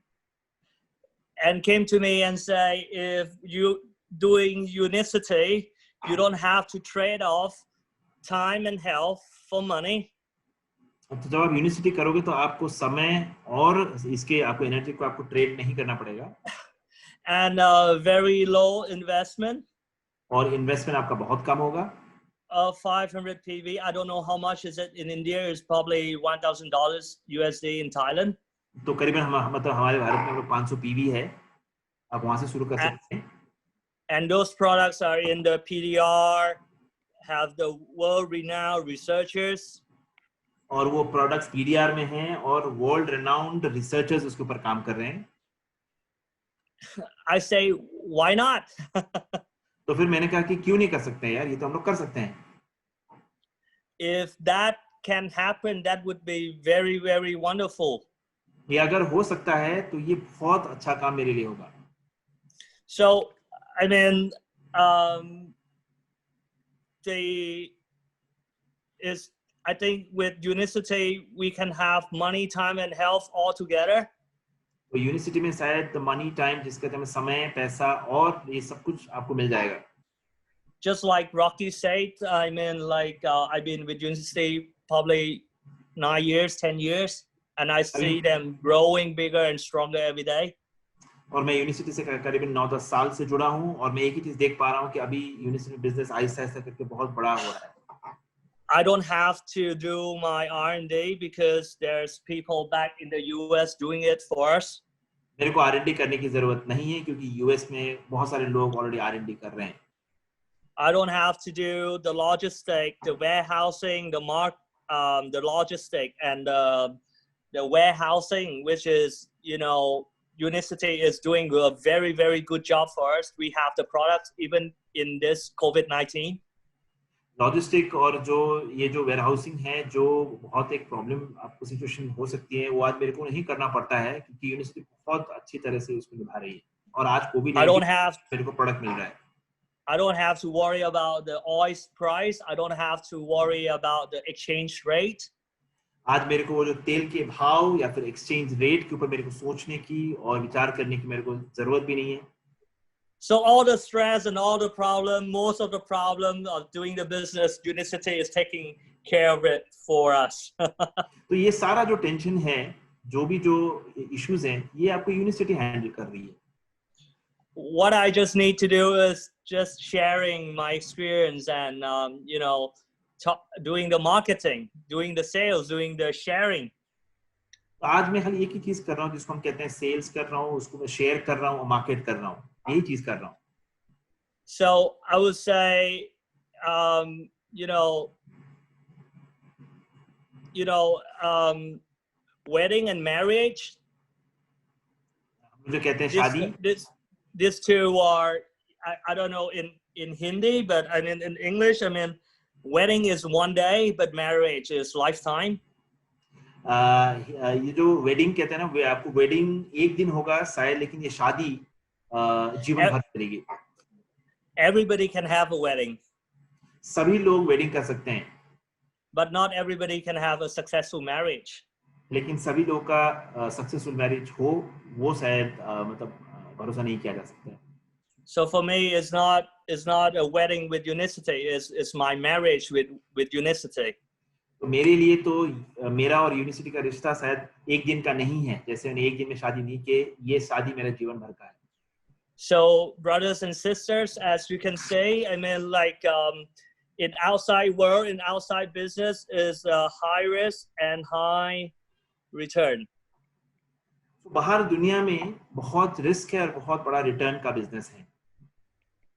and came to me and say, if you doing Unicity, you don't have to trade off time and health for money. तो जब आप यूनिसिटी करोगे तो आपको समय और इसके आपको एनर्जी को आपको ट्रेड नहीं करना पड़ेगा and very low investment. और इन्वेस्टमेंट आपका बहुत कम होगा 500 PV. I don't know how much is it in India. It's probably $1,000 USD in Thailand. तो करीबन मतलब हमारे भारत में 500 पीवी है आप वहां से शुरू कर सकते हैं And those products are in the PDR, have the world-renowned researchers. और वो प्रोडक्ट्स पीडीआर में हैं और वर्ल्ड रेनाउंड रिसर्चर्स उसके ऊपर काम कर रहे हैं I say, why not? तो फिर मैंने कहा कि क्यों नहीं कर सकते हैं यार ये तो हम लोग कर सकते हैं If that can happen, that would be very, very wonderful. ये अगर हो सकता है तो ये बहुत अच्छा काम मेरे लिए होगा So, I mean, I think with Unicity, we can have money, time, and health all together. तो यूनिसिटी में शायद मनी टाइम जिसके कहते हैं समय पैसा और ये सब कुछ आपको मिल जाएगा Just like Rocky said, I mean, like I've been with Unicity probably 9 years, 10 years, and I see them growing bigger and stronger every day. और मैं यूनिसिटी से करीबन 9-10 साल से जुड़ा हूँ और मैं एक ही चीज देख पा रहा हूँ कि अभी यूनिसिटी बिजनेस आहिस्ता-आहिस्ता करके बहुत बड़ा हो रहा है I don't have to do my R&D because there's people back in the US doing it for us. मेरे को R&D करने की जरूरत नहीं है क्योंकि यूएस में बहुत सारे लोग ऑलरेडी R&D कर रहे हैं I don't have to do the logistic, the warehousing, the logistic and the warehousing, which is, you know, Unicity is doing a very, very good job for us. We have the products even in this COVID-19. Logistic और जो ये जो warehousing है जो बहुत एक problem आपको situation हो सकती है वो आज मेरे को नहीं करना पड़ता है क्योंकि यूनिसिटी बहुत अच्छी तरह से उसको निभा रही है और आज कोविड मेरे को प्रोडक्ट मिल रहा है I don't have to worry about the oil price. I don't have to worry about the exchange rate. आज मेरे को वो जो तेल के भाव या फिर एक्सचेंज रेट के ऊपर मेरे को सोचने की और विचार करने की मेरे को जरूरत भी नहीं है So all the stress and all the problem, most of the problem of doing the business, Unicity is taking care of it for us. तो ये सारा जो टेंशन है जो भी जो इश्यूज हैं ये आपको यूनिसिटी हैंडल कर रही है What I just need to do is just sharing my experience and you know, doing the marketing, doing the sales, doing the sharing. तो आज मैं खाली एक ही चीज कर रहा हूँ जिसको हम कहते हैं सेल्स कर रहा हूँ उसको मैं शेयर कर रहा हूँ मार्केट कर रहा हूँ यही चीज कर रहा हूँ So I would say, you know, wedding and marriage. जो कहते हैं शादी These two are, I don't know in Hindi, but I mean in English, I mean, wedding is one day, but marriage is lifetime. ये जो wedding कहते हैं ना वे आपको वेडिंग एक दिन होगा शायद लेकिन ये शादी जीवन भर चलेगी Everybody can have a wedding. सभी लोग वेडिंग कर सकते हैं But not everybody can have a successful marriage. लेकिन सभी लोग का सक्सेसफुल मैरिज हो वो शायद मतलब भरोसा नहीं किया जा सकता So for me, it's not a wedding with Unicity. It's my marriage with Unicity. तो मेरे लिए तो मेरा और यूनिसिटी का रिश्ता शायद एक दिन का नहीं है जैसे मैंने एक दिन में शादी नहीं की ये शादी मेरा जीवन भर का है So brothers and sisters, as you can say, I mean, like in outside world, in outside business is high risk and high return. बाहर दुनिया में बहुत रिस्क है और बहुत बड़ा रिटर्न का बिजनेस है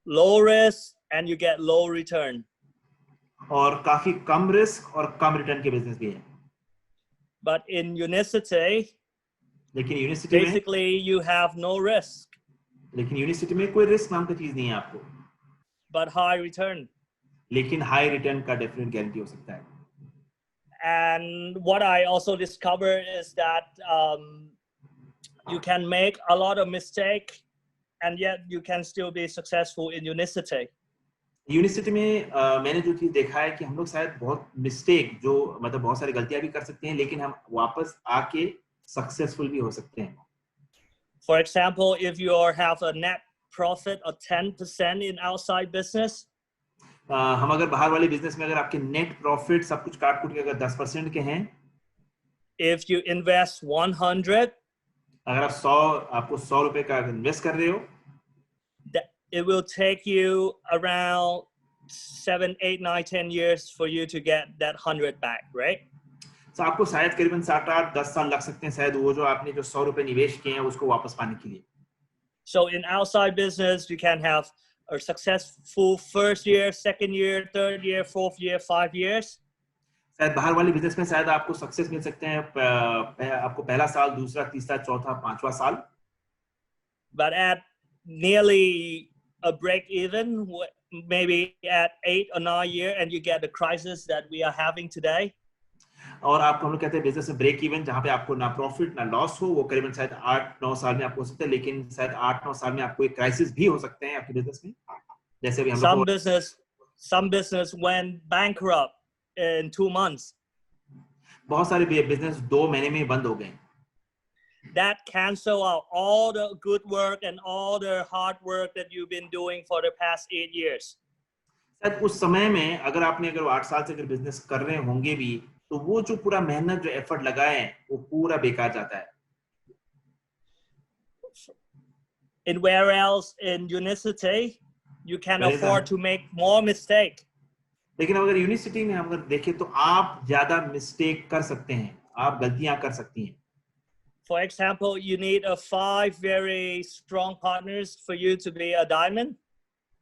Low risk and you get low return. और काफी कम रिस्क और कम रिटर्न के बिजनेस भी है But in Unicity, लेकिन यूनिसिटी में basically you have no risk. लेकिन यूनिसिटी में कोई रिस्क नाम का चीज नहीं है आपको But high return. लेकिन हाई रिटर्न का डेफिनेट गारंटी हो सकता है And what I also discovered is that you can make a lot of mistake and yet you can still be successful in Unicity. Unicity में मैंने जो चीज देखा है कि हम लोग शायद बहुत मिस्टेक जो मतलब बहुत सारी गलतियां भी कर सकते हैं लेकिन हम वापस आके सक्सेसफुल भी हो सकते हैं. For example, if you have a net profit of 10% in outside business, हम अगर बाहर वाले बिजनेस में अगर आपके नेट प्रॉफिट सब कुछ काट कूट के अगर 10% के हैं, if you invest 100, अगर आप आपको 100 रुपए का इन्वेस्ट कर रहे हो, it will take you around 7, 8, 9, 10 years for you to get that 100 back, right? तो आपको शायद करीबन 7, 8, 10 साल लग सकते हैं शायद वो जो आपने जो 100 रुपए निवेश किए हैं उसको वापस पाने के लिए. So in outside business, you can have a successful first year, second year, third year, fourth year, 5 years. शायद बाहर वाले बिजनेस में शायद आपको सक्सेस मिल सकते हैं आपको पहला साल, दूसरा, तीसरा, चौथा, पांचवा साल. But at nearly a break even, maybe at 8 or 9 years, and you get the crisis that we are having today. और आप हम लोग कहते हैं बिजनेस में ब्रेक इवन जहां पे आपको ना प्रॉफिट ना लॉस हो, वो करीबन शायद 8-9 साल में आपको हो सकता है, लेकिन शायद 8-9 साल में आपको एक क्राइसिस भी हो सकते हैं आपके बिजनेस में, जैसे भी हम लोग some business went bankrupt in 2 months. बहुत सारे बिजनेस 2 महीने में बंद हो गए. That cancel out all the good work and all the hard work that you've been doing for the past 8 years. शायद उस समय में अगर 8 साल से अगर बिजनेस कर रहे होंगे भी तो वो जो पूरा मेहनत जो एफर्ट लगाए हैं वो पूरा बेकार जाता है. In whereas in Unicity, you can afford to make more mistake. लेकिन अगर यूनिसिटी में हम अगर देखें तो आप ज्यादा मिस्टेक कर सकते हैं, आप गलतियां कर सकती हैं. For example, you need 5 very strong partners for you to be a diamond.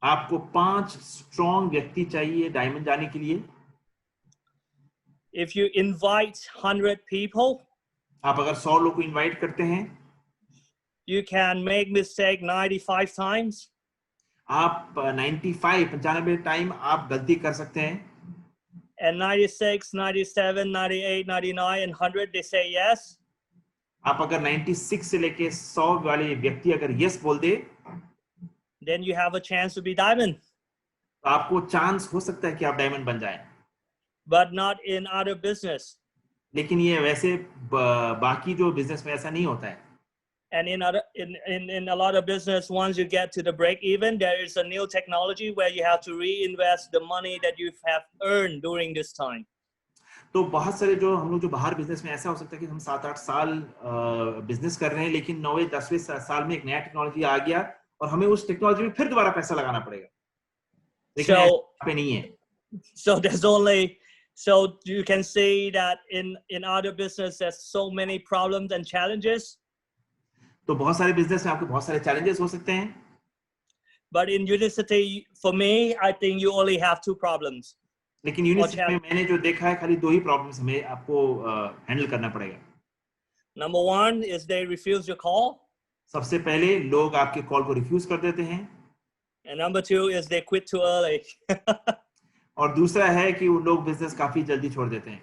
आपको 5 स्ट्रॉन्ग व्यक्ति चाहिए डायमंड जाने के लिए. If you invite 100 people, आप अगर 100 लोग को इनवाइट करते हैं, you can make mistake 95 times. आप 95 टाइम आप गलती कर सकते हैं. And 96, 97, 98, 99 and 100 they say yes. आप अगर 96 से लेके 100 वाले व्यक्ति अगर यस बोल दे, then you have a chance to be diamond. तो आपको चांस हो सकता है कि आप डायमंड बन जाएं. But not in other business. लेकिन ये वैसे बाकी जो बिजनेस में ऐसा नहीं होता है. And in a lot of business, once you get to the break even, there is a new technology where you have to reinvest the money that you have earned during this time. तो बहुत सारे जो हम लोग जो बाहर business में ऐसा हो सकता है कि हम 7-8 साल बिजनेस कर रहे हैं लेकिन 9वें-10वें साल में एक नया टेक्नोलॉजी आ गया और हमें उस टेक्नोलॉजी में फिर दोबारा पैसा लगाना पड़ेगा. लेकिन पे नहीं है. So you can see that in other business there's so many problems and challenges. तो बहुत सारे बिजनेस में आपके बहुत सारे चैलेंजेस हो सकते हैं. But in Unicity, for me, I think you only have 2 problems. लेकिन यूनिसिटी में मैंने जो देखा है खाली 2 ही प्रॉब्लम्स हमें आपको हैंडल करना पड़ेगा. Number 1 is they refuse your call. सबसे पहले लोग आपके कॉल को रिफ्यूज कर देते हैं. And number 2 is they quit too early. और दूसरा है कि वो लोग बिजनेस काफी जल्दी छोड़ देते हैं.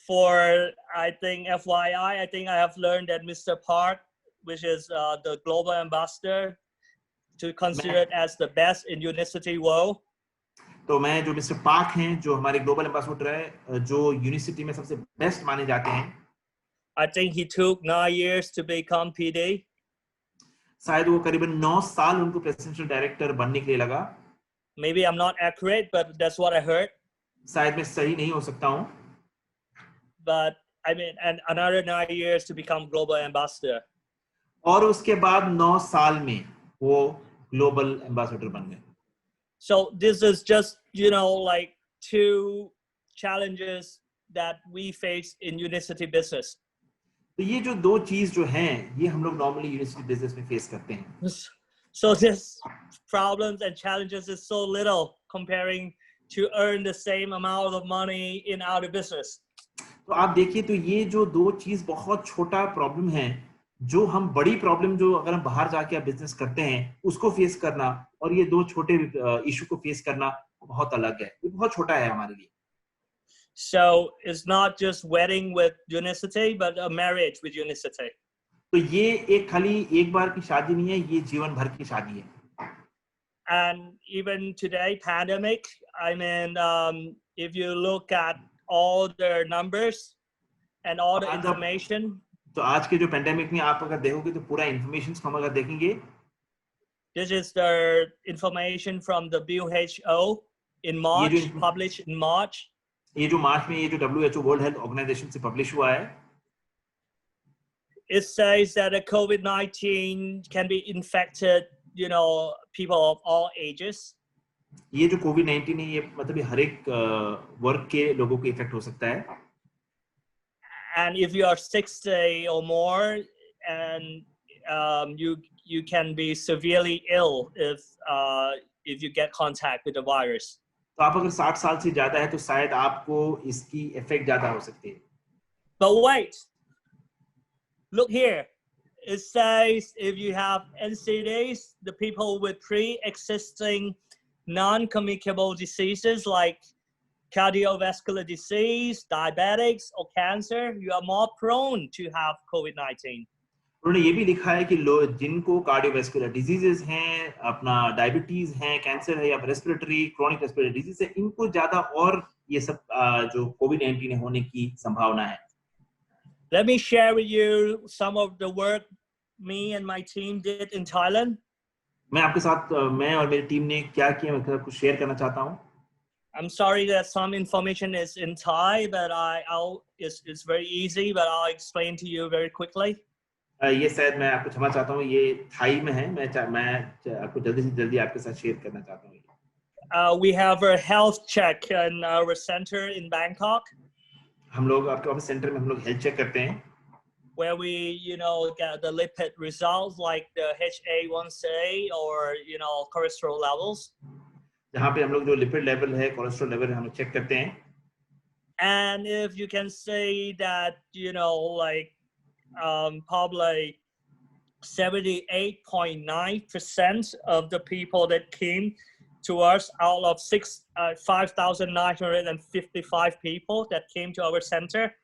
For I think FYI, I think I have learned that Mr. Park, which is the global ambassador, to consider it as the best in Unicity world. तो मैं जो मिस्टर पार्क हैं जो हमारे ग्लोबल एम्बेसडर है जो यूनिसिटी में सबसे बेस्ट माने जाते हैं. I think he took 9 years to become PD. शायद वो करीबन 9 साल उनको प्रेसिडेंशियल डायरेक्टर बनने के लिए लगा. Maybe I'm not accurate, but that's what I heard. शायद मैं सही नहीं हो सकता हूँ. But I mean, and another 9 years to become global ambassador. और उसके बाद 9 साल में वो ग्लोबल एम्बेसडर बन गए. So this is just, like 2 challenges that we face in Unicity business. तो ये जो 2 चीज जो हैं ये हम लोग नॉर्मली यूनिसिटी बिजनेस में फेस करते हैं. So this problems and challenges is so little comparing to earn the same amount of money in our business. तो आप देखिए तो ये जो 2 चीज बहुत छोटा प्रॉब्लम है जो हम बड़ी प्रॉब्लम जो अगर हम बाहर जाके आप बिजनेस करते हैं उसको फेस करना और ये 2 छोटे इशू को फेस करना बहुत अलग है. ये बहुत छोटा है हमारे लिए. So it's not just wedding with Unicity, but a marriage with Unicity. तो ये एक खाली एक बार की शादी नहीं है, ये जीवन भर की शादी है. And even today, pandemic, I mean, if you look at all the numbers and all the information, तो आज के जो पेंडेमिक में आप अगर देखोगे तो पूरा इंफॉर्मेशन हम अगर देखेंगे, this is the information from the WHO in March, published in March. ये जो मार्च में ये जो WHO वर्ल्ड हेल्थ ऑर्गेनाइजेशन से पब्लिश हुआ है, it says that the COVID-19 can be infected, you know, people of all ages. ये जो कोविड-19 है ये मतलब हर एक वर्ग के लोगों को इफेक्ट हो सकता है. And if you are 60 or more, and you can be severely ill if you get contact with the virus. तो आप अगर 60 साल से ज्यादा है तो शायद आपको इसकी इफेक्ट ज्यादा हो सकती है. But wait, look here. It says if you have NCDs, the people with pre-existing non-communicable diseases like cardiovascular disease, diabetics, or cancer, you are more prone to have COVID-19. उन्होंने ये भी लिखा है कि लोग जिनको कार्डियोवैस्कुलर डिजीजेस हैं, अपना डायबिटीज है, कैंसर है या रेस्पिरेटरी क्रोनिक रेस्पिरेटरी डिजीज है, इनको ज्यादा और ये सब जो कोविड-19 होने की संभावना है. Let me share with you some of the work me and my team did in Thailand. मैं आपके साथ मैं और मेरी टीम ने क्या किया मैं कुछ शेयर करना चाहता हूँ. I'm sorry that some information is in Thai, but it's very easy, but I'll explain to you very quickly. ये शायद मैं आपको क्षमा चाहता हूँ, ये थाई में है, मैं आपको जल्दी से जल्दी आपके साथ शेयर करना चाहता हूँ. We have a health check in our center in Bangkok. हम लोग आपके ऑफिस सेंटर में हम लोग हेल्थ चेक करते हैं. Where we, you know, get the lipid results like the HA1C or, you know, cholesterol levels. जहाँ पे हम लोग जो लिपिड लेवल है, कोलेस्ट्रॉल लेवल है, हम लोग चेक करते हैं. And if you can say that, you know, like probably 78.9% of the people that came to us out of 5,955 people that came to our center.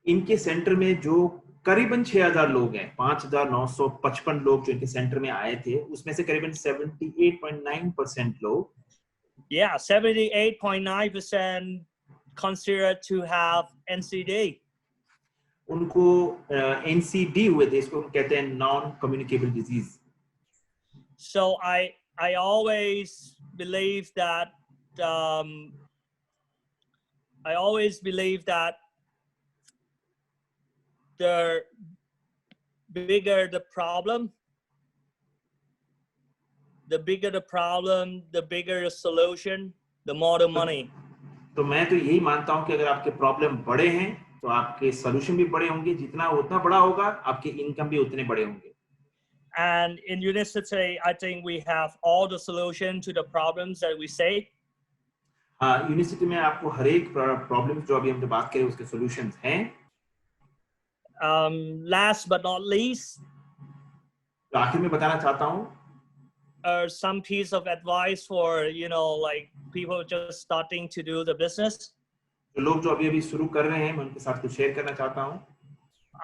इनके सेंटर में जो करीबन 6,000 लोग हैं, 5,955 लोग जो इनके सेंटर में आए थे, उसमें से करीबन 78.9% लोग, yeah, 78.9% considered to have NCD. उनको NCD हुए थे, इसको कहते हैं non communicable disease. So I always believe that the bigger the problem, the bigger the solution, the more the money. तो मैं तो यही मानता हूँ कि अगर आपके प्रॉब्लम बड़े हैं तो आपके सॉल्यूशन भी बड़े होंगे, जितना उतना बड़ा होगा आपके इनकम भी उतने बड़े होंगे. And in Unicity, I think we have all the solution to the problems that we say. Unicity में आपको हर एक प्रॉब्लम जो अभी हम जो बात करें उसके सॉल्यूशंस हैं. Last but not least, तो आखिर में बताना चाहता हूँ some piece of advice for, you know, like people just starting to do the business. जो लोग जो अभी शुरू कर रहे हैं मैं उनके साथ कुछ शेयर करना चाहता हूँ.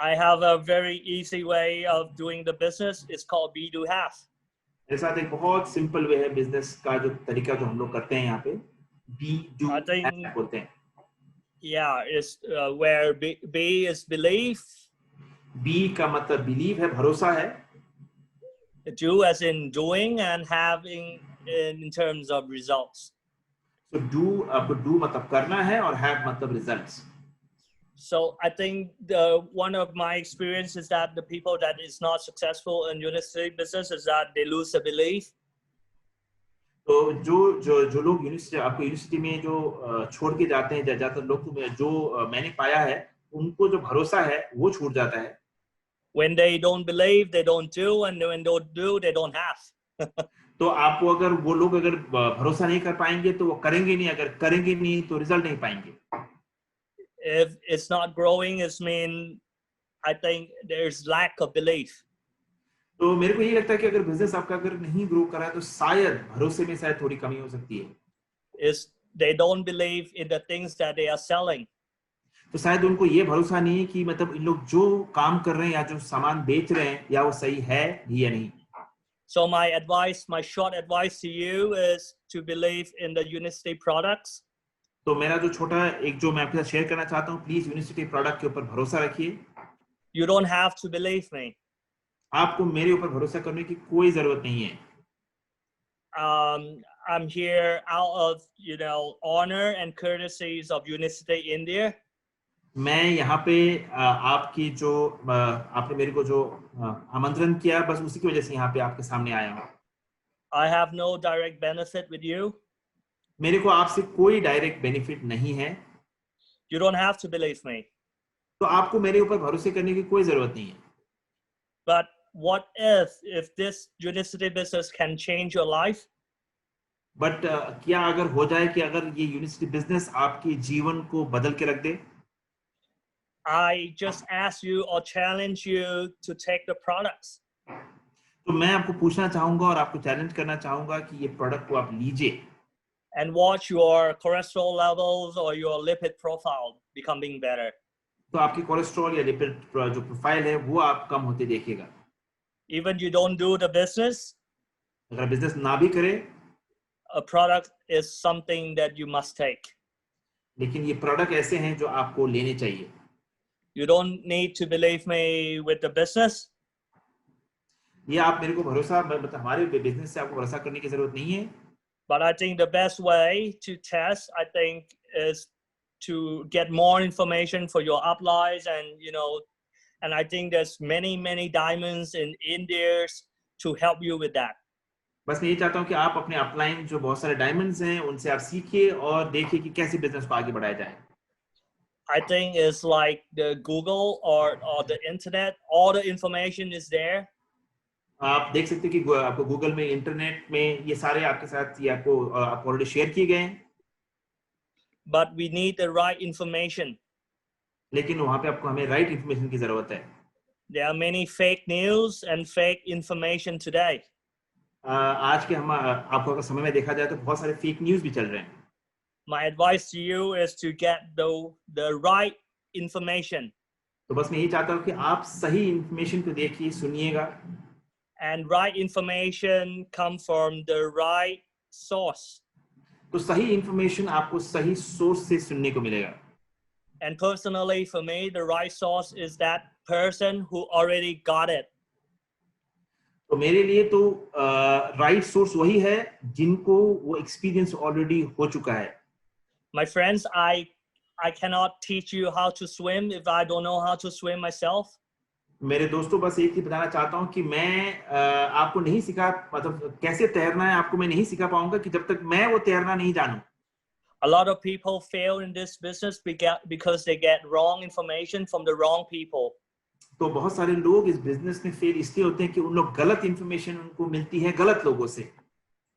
I have a very easy way of doing the business. It's called be do have. मेरे साथ एक बहुत सिंपल वे है बिजनेस का जो तरीका जो हम लोग करते हैं यहाँ पे be do have बोलते हैं. Yeah, it's where B is belief. B का मतलब believe है, भरोसा है. Do as in doing and having in terms of results. So do आपको do मतलब करना है और have मतलब results. So I think one of my experience is that the people that is not successful in Unicity business is that they lose the belief. तो जो लोग university में जो छोड़ के जाते हैं, ज्यादातर लोग जो मैंने पाया है उनको जो भरोसा है वो छूट जाता है. When they don't believe, they don't do, and when they don't do, they don't have. तो आपको अगर वो लोग अगर भरोसा नहीं कर पाएंगे तो वो करेंगे नहीं, अगर करेंगे नहीं तो रिजल्ट नहीं पाएंगे. If it's not growing, it means I think there's lack of belief. तो मेरे को ये लगता है कि अगर बिजनेस आपका अगर नहीं ग्रो कर रहा है तो शायद भरोसे में शायद थोड़ी कमी हो सकती है. Is they don't believe in the things that they are selling. तो शायद उनको ये भरोसा नहीं है कि मतलब इन लोग जो काम कर रहे हैं या जो सामान बेच रहे हैं या वो सही है भी या नहीं. So my advice, my short advice to you is to believe in the Unicity products. तो मेरा जो छोटा एक जो मैं आपके साथ शेयर करना चाहता हूँ, प्लीज यूनिसिटी प्रोडक्ट के ऊपर भरोसा रखिए. You don't have to believe me. आपको मेरे ऊपर भरोसा करने की कोई जरूरत नहीं है. I'm here out of, honor and courtesies of Unicity India. मैं यहाँ पे आपकी जो आपने मेरे को जो आमंत्रण किया, बस उसी की वजह से यहाँ पे आपके सामने आया हूँ. I have no direct benefit with you. मेरे को आपसे कोई डायरेक्ट बेनिफिट नहीं है. You don't have to believe me. तो आपको मेरे ऊपर भरोसे करने की कोई जरूरत नहीं है. But what if this Unicity business can change your life? But क्या अगर हो जाए कि अगर ये यूनिसिटी बिजनेस आपके जीवन को बदल के रख दे? I just ask you or challenge you to take the products. तो मैं आपको पूछना चाहूंगा और आपको चैलेंज करना चाहूंगा कि ये प्रोडक्ट को आप लीजिए. And watch your cholesterol levels or your lipid profile becoming better. तो आपकी कोलेस्ट्रॉल या लिपिड जो प्रोफाइल है वो आप कम होते देखिएगा. Even you don't do the business, अगर बिजनेस ना भी करे, a product is something that you must take. लेकिन ये प्रोडक्ट ऐसे हैं जो आपको लेने चाहिए. You don't need to believe me with the business. ये आप मेरे को भरोसा मतलब हमारे बिजनेस से आपको भरोसा करने की जरूरत नहीं है. But I think the best way to test, I think, is to get more information for your uplines, and I think there's many diamonds in India to help you with that. बस मैं ये चाहता हूँ कि आप अपने upline जो बहुत सारे डायमंड्स हैं उनसे आप सीखिए और देखिए कि कैसे बिजनेस को आगे बढ़ाया जाए. I think it's like the Google or the internet, all the information is there. आप देख सकते हैं कि आपको गूगल में, इंटरनेट में ये सारे आपके साथ ये आपको ऑलरेडी शेयर किए गए हैं. But we need the right information. लेकिन वहां पे आपको हमें राइट इंफॉर्मेशन की जरूरत है. There are many fake news and fake information today. आज के हम आपको अगर समय में देखा जाए तो बहुत सारे फेक न्यूज भी चल रहे हैं. My advice to you is to get the right information. तो बस मैं यही चाहता हूँ कि आप सही इंफॉर्मेशन को देखिए, सुनिएगा. And right information come from the right source. तो सही इंफॉर्मेशन आपको सही सोर्स से सुनने को मिलेगा. And personally, for me, the right source is that person who already got it. तो मेरे लिए तो राइट सोर्स वही है जिनको वो एक्सपीरियंस ऑलरेडी हो चुका है. My friends, I cannot teach you how to swim if I don't know how to swim myself. मेरे दोस्तों, बस एक ही बताना चाहता हूँ कि मैं आपको नहीं सिखा, मतलब कैसे तैरना है आपको मैं नहीं सिखा पाऊंगा कि जब तक मैं वो तैरना नहीं जानूं. A lot of people fail in this business because they get wrong information from the wrong people. तो बहुत सारे लोग इस बिजनेस में फेल इसलिए होते हैं कि उन लोग गलत इंफॉर्मेशन उनको मिलती है गलत लोगों से.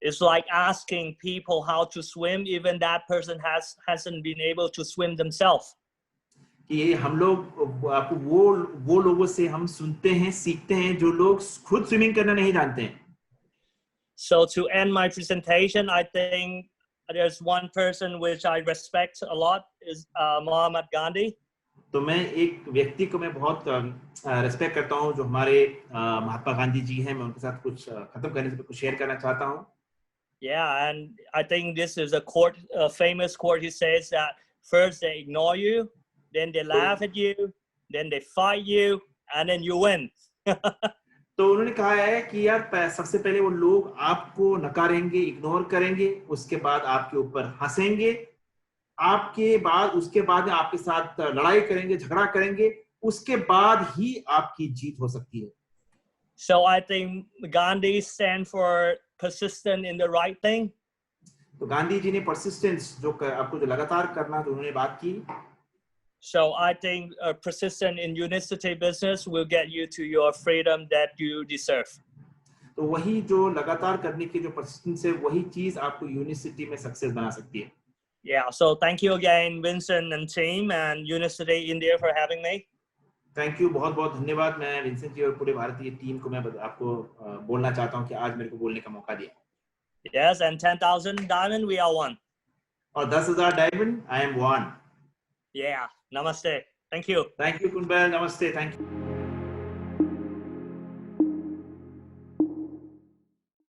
It's like asking people how to swim, even that person hasn't been able to swim themselves. कि हम लोग आपको वो लोगों से हम सुनते हैं, सीखते हैं जो लोग खुद स्विमिंग करना नहीं जानते हैं. So to end my presentation, I think there's one person which I respect a lot is Mahatma Gandhi. तो मैं एक व्यक्ति को मैं बहुत रिस्पेक्ट करता हूँ जो हमारे महात्मा गांधी जी हैं. मैं उनके साथ कुछ खत्म करने से कुछ शेयर करना चाहता हूँ. Yeah, and I think this is a famous quote. He says that first they ignore you, then they laugh at you, then they fight you, and then you win. तो उन्होंने कहा है कि यार सबसे पहले वो लोग आपको नकारेंगे, इग्नोर करेंगे, उसके बाद आपके ऊपर हंसेंगे, उसके बाद आपके साथ लड़ाई करेंगे, झगड़ा करेंगे, उसके बाद ही आपकी जीत हो सकती है. So I think Gandhi stand for persistent in the right thing. तो गांधी जी ने persistence जो आपको जो लगातार करना जो उन्होंने बात की. So I think persistent in Unicity business will get you to your freedom that you deserve. तो वही जो लगातार करने की जो persistence है वही चीज आपको यूनिसिटी में सक्सेस बना सकती है. Yeah, so thank you again, Vincent and team and Unicity India for having me. Thank you, बहुत बहुत धन्यवाद. मैं विंसेंट जी और पूरे भारतीय टीम को मैं आपको बोलना चाहता हूं कि आज मेरे को बोलने का मौका दिया. Yes, and 10,000 diamond, we are one. और 10,000 diamond, I am one. Yeah. Namaste. Thank you. Thank you, Kunbel. Namaste. Thank you.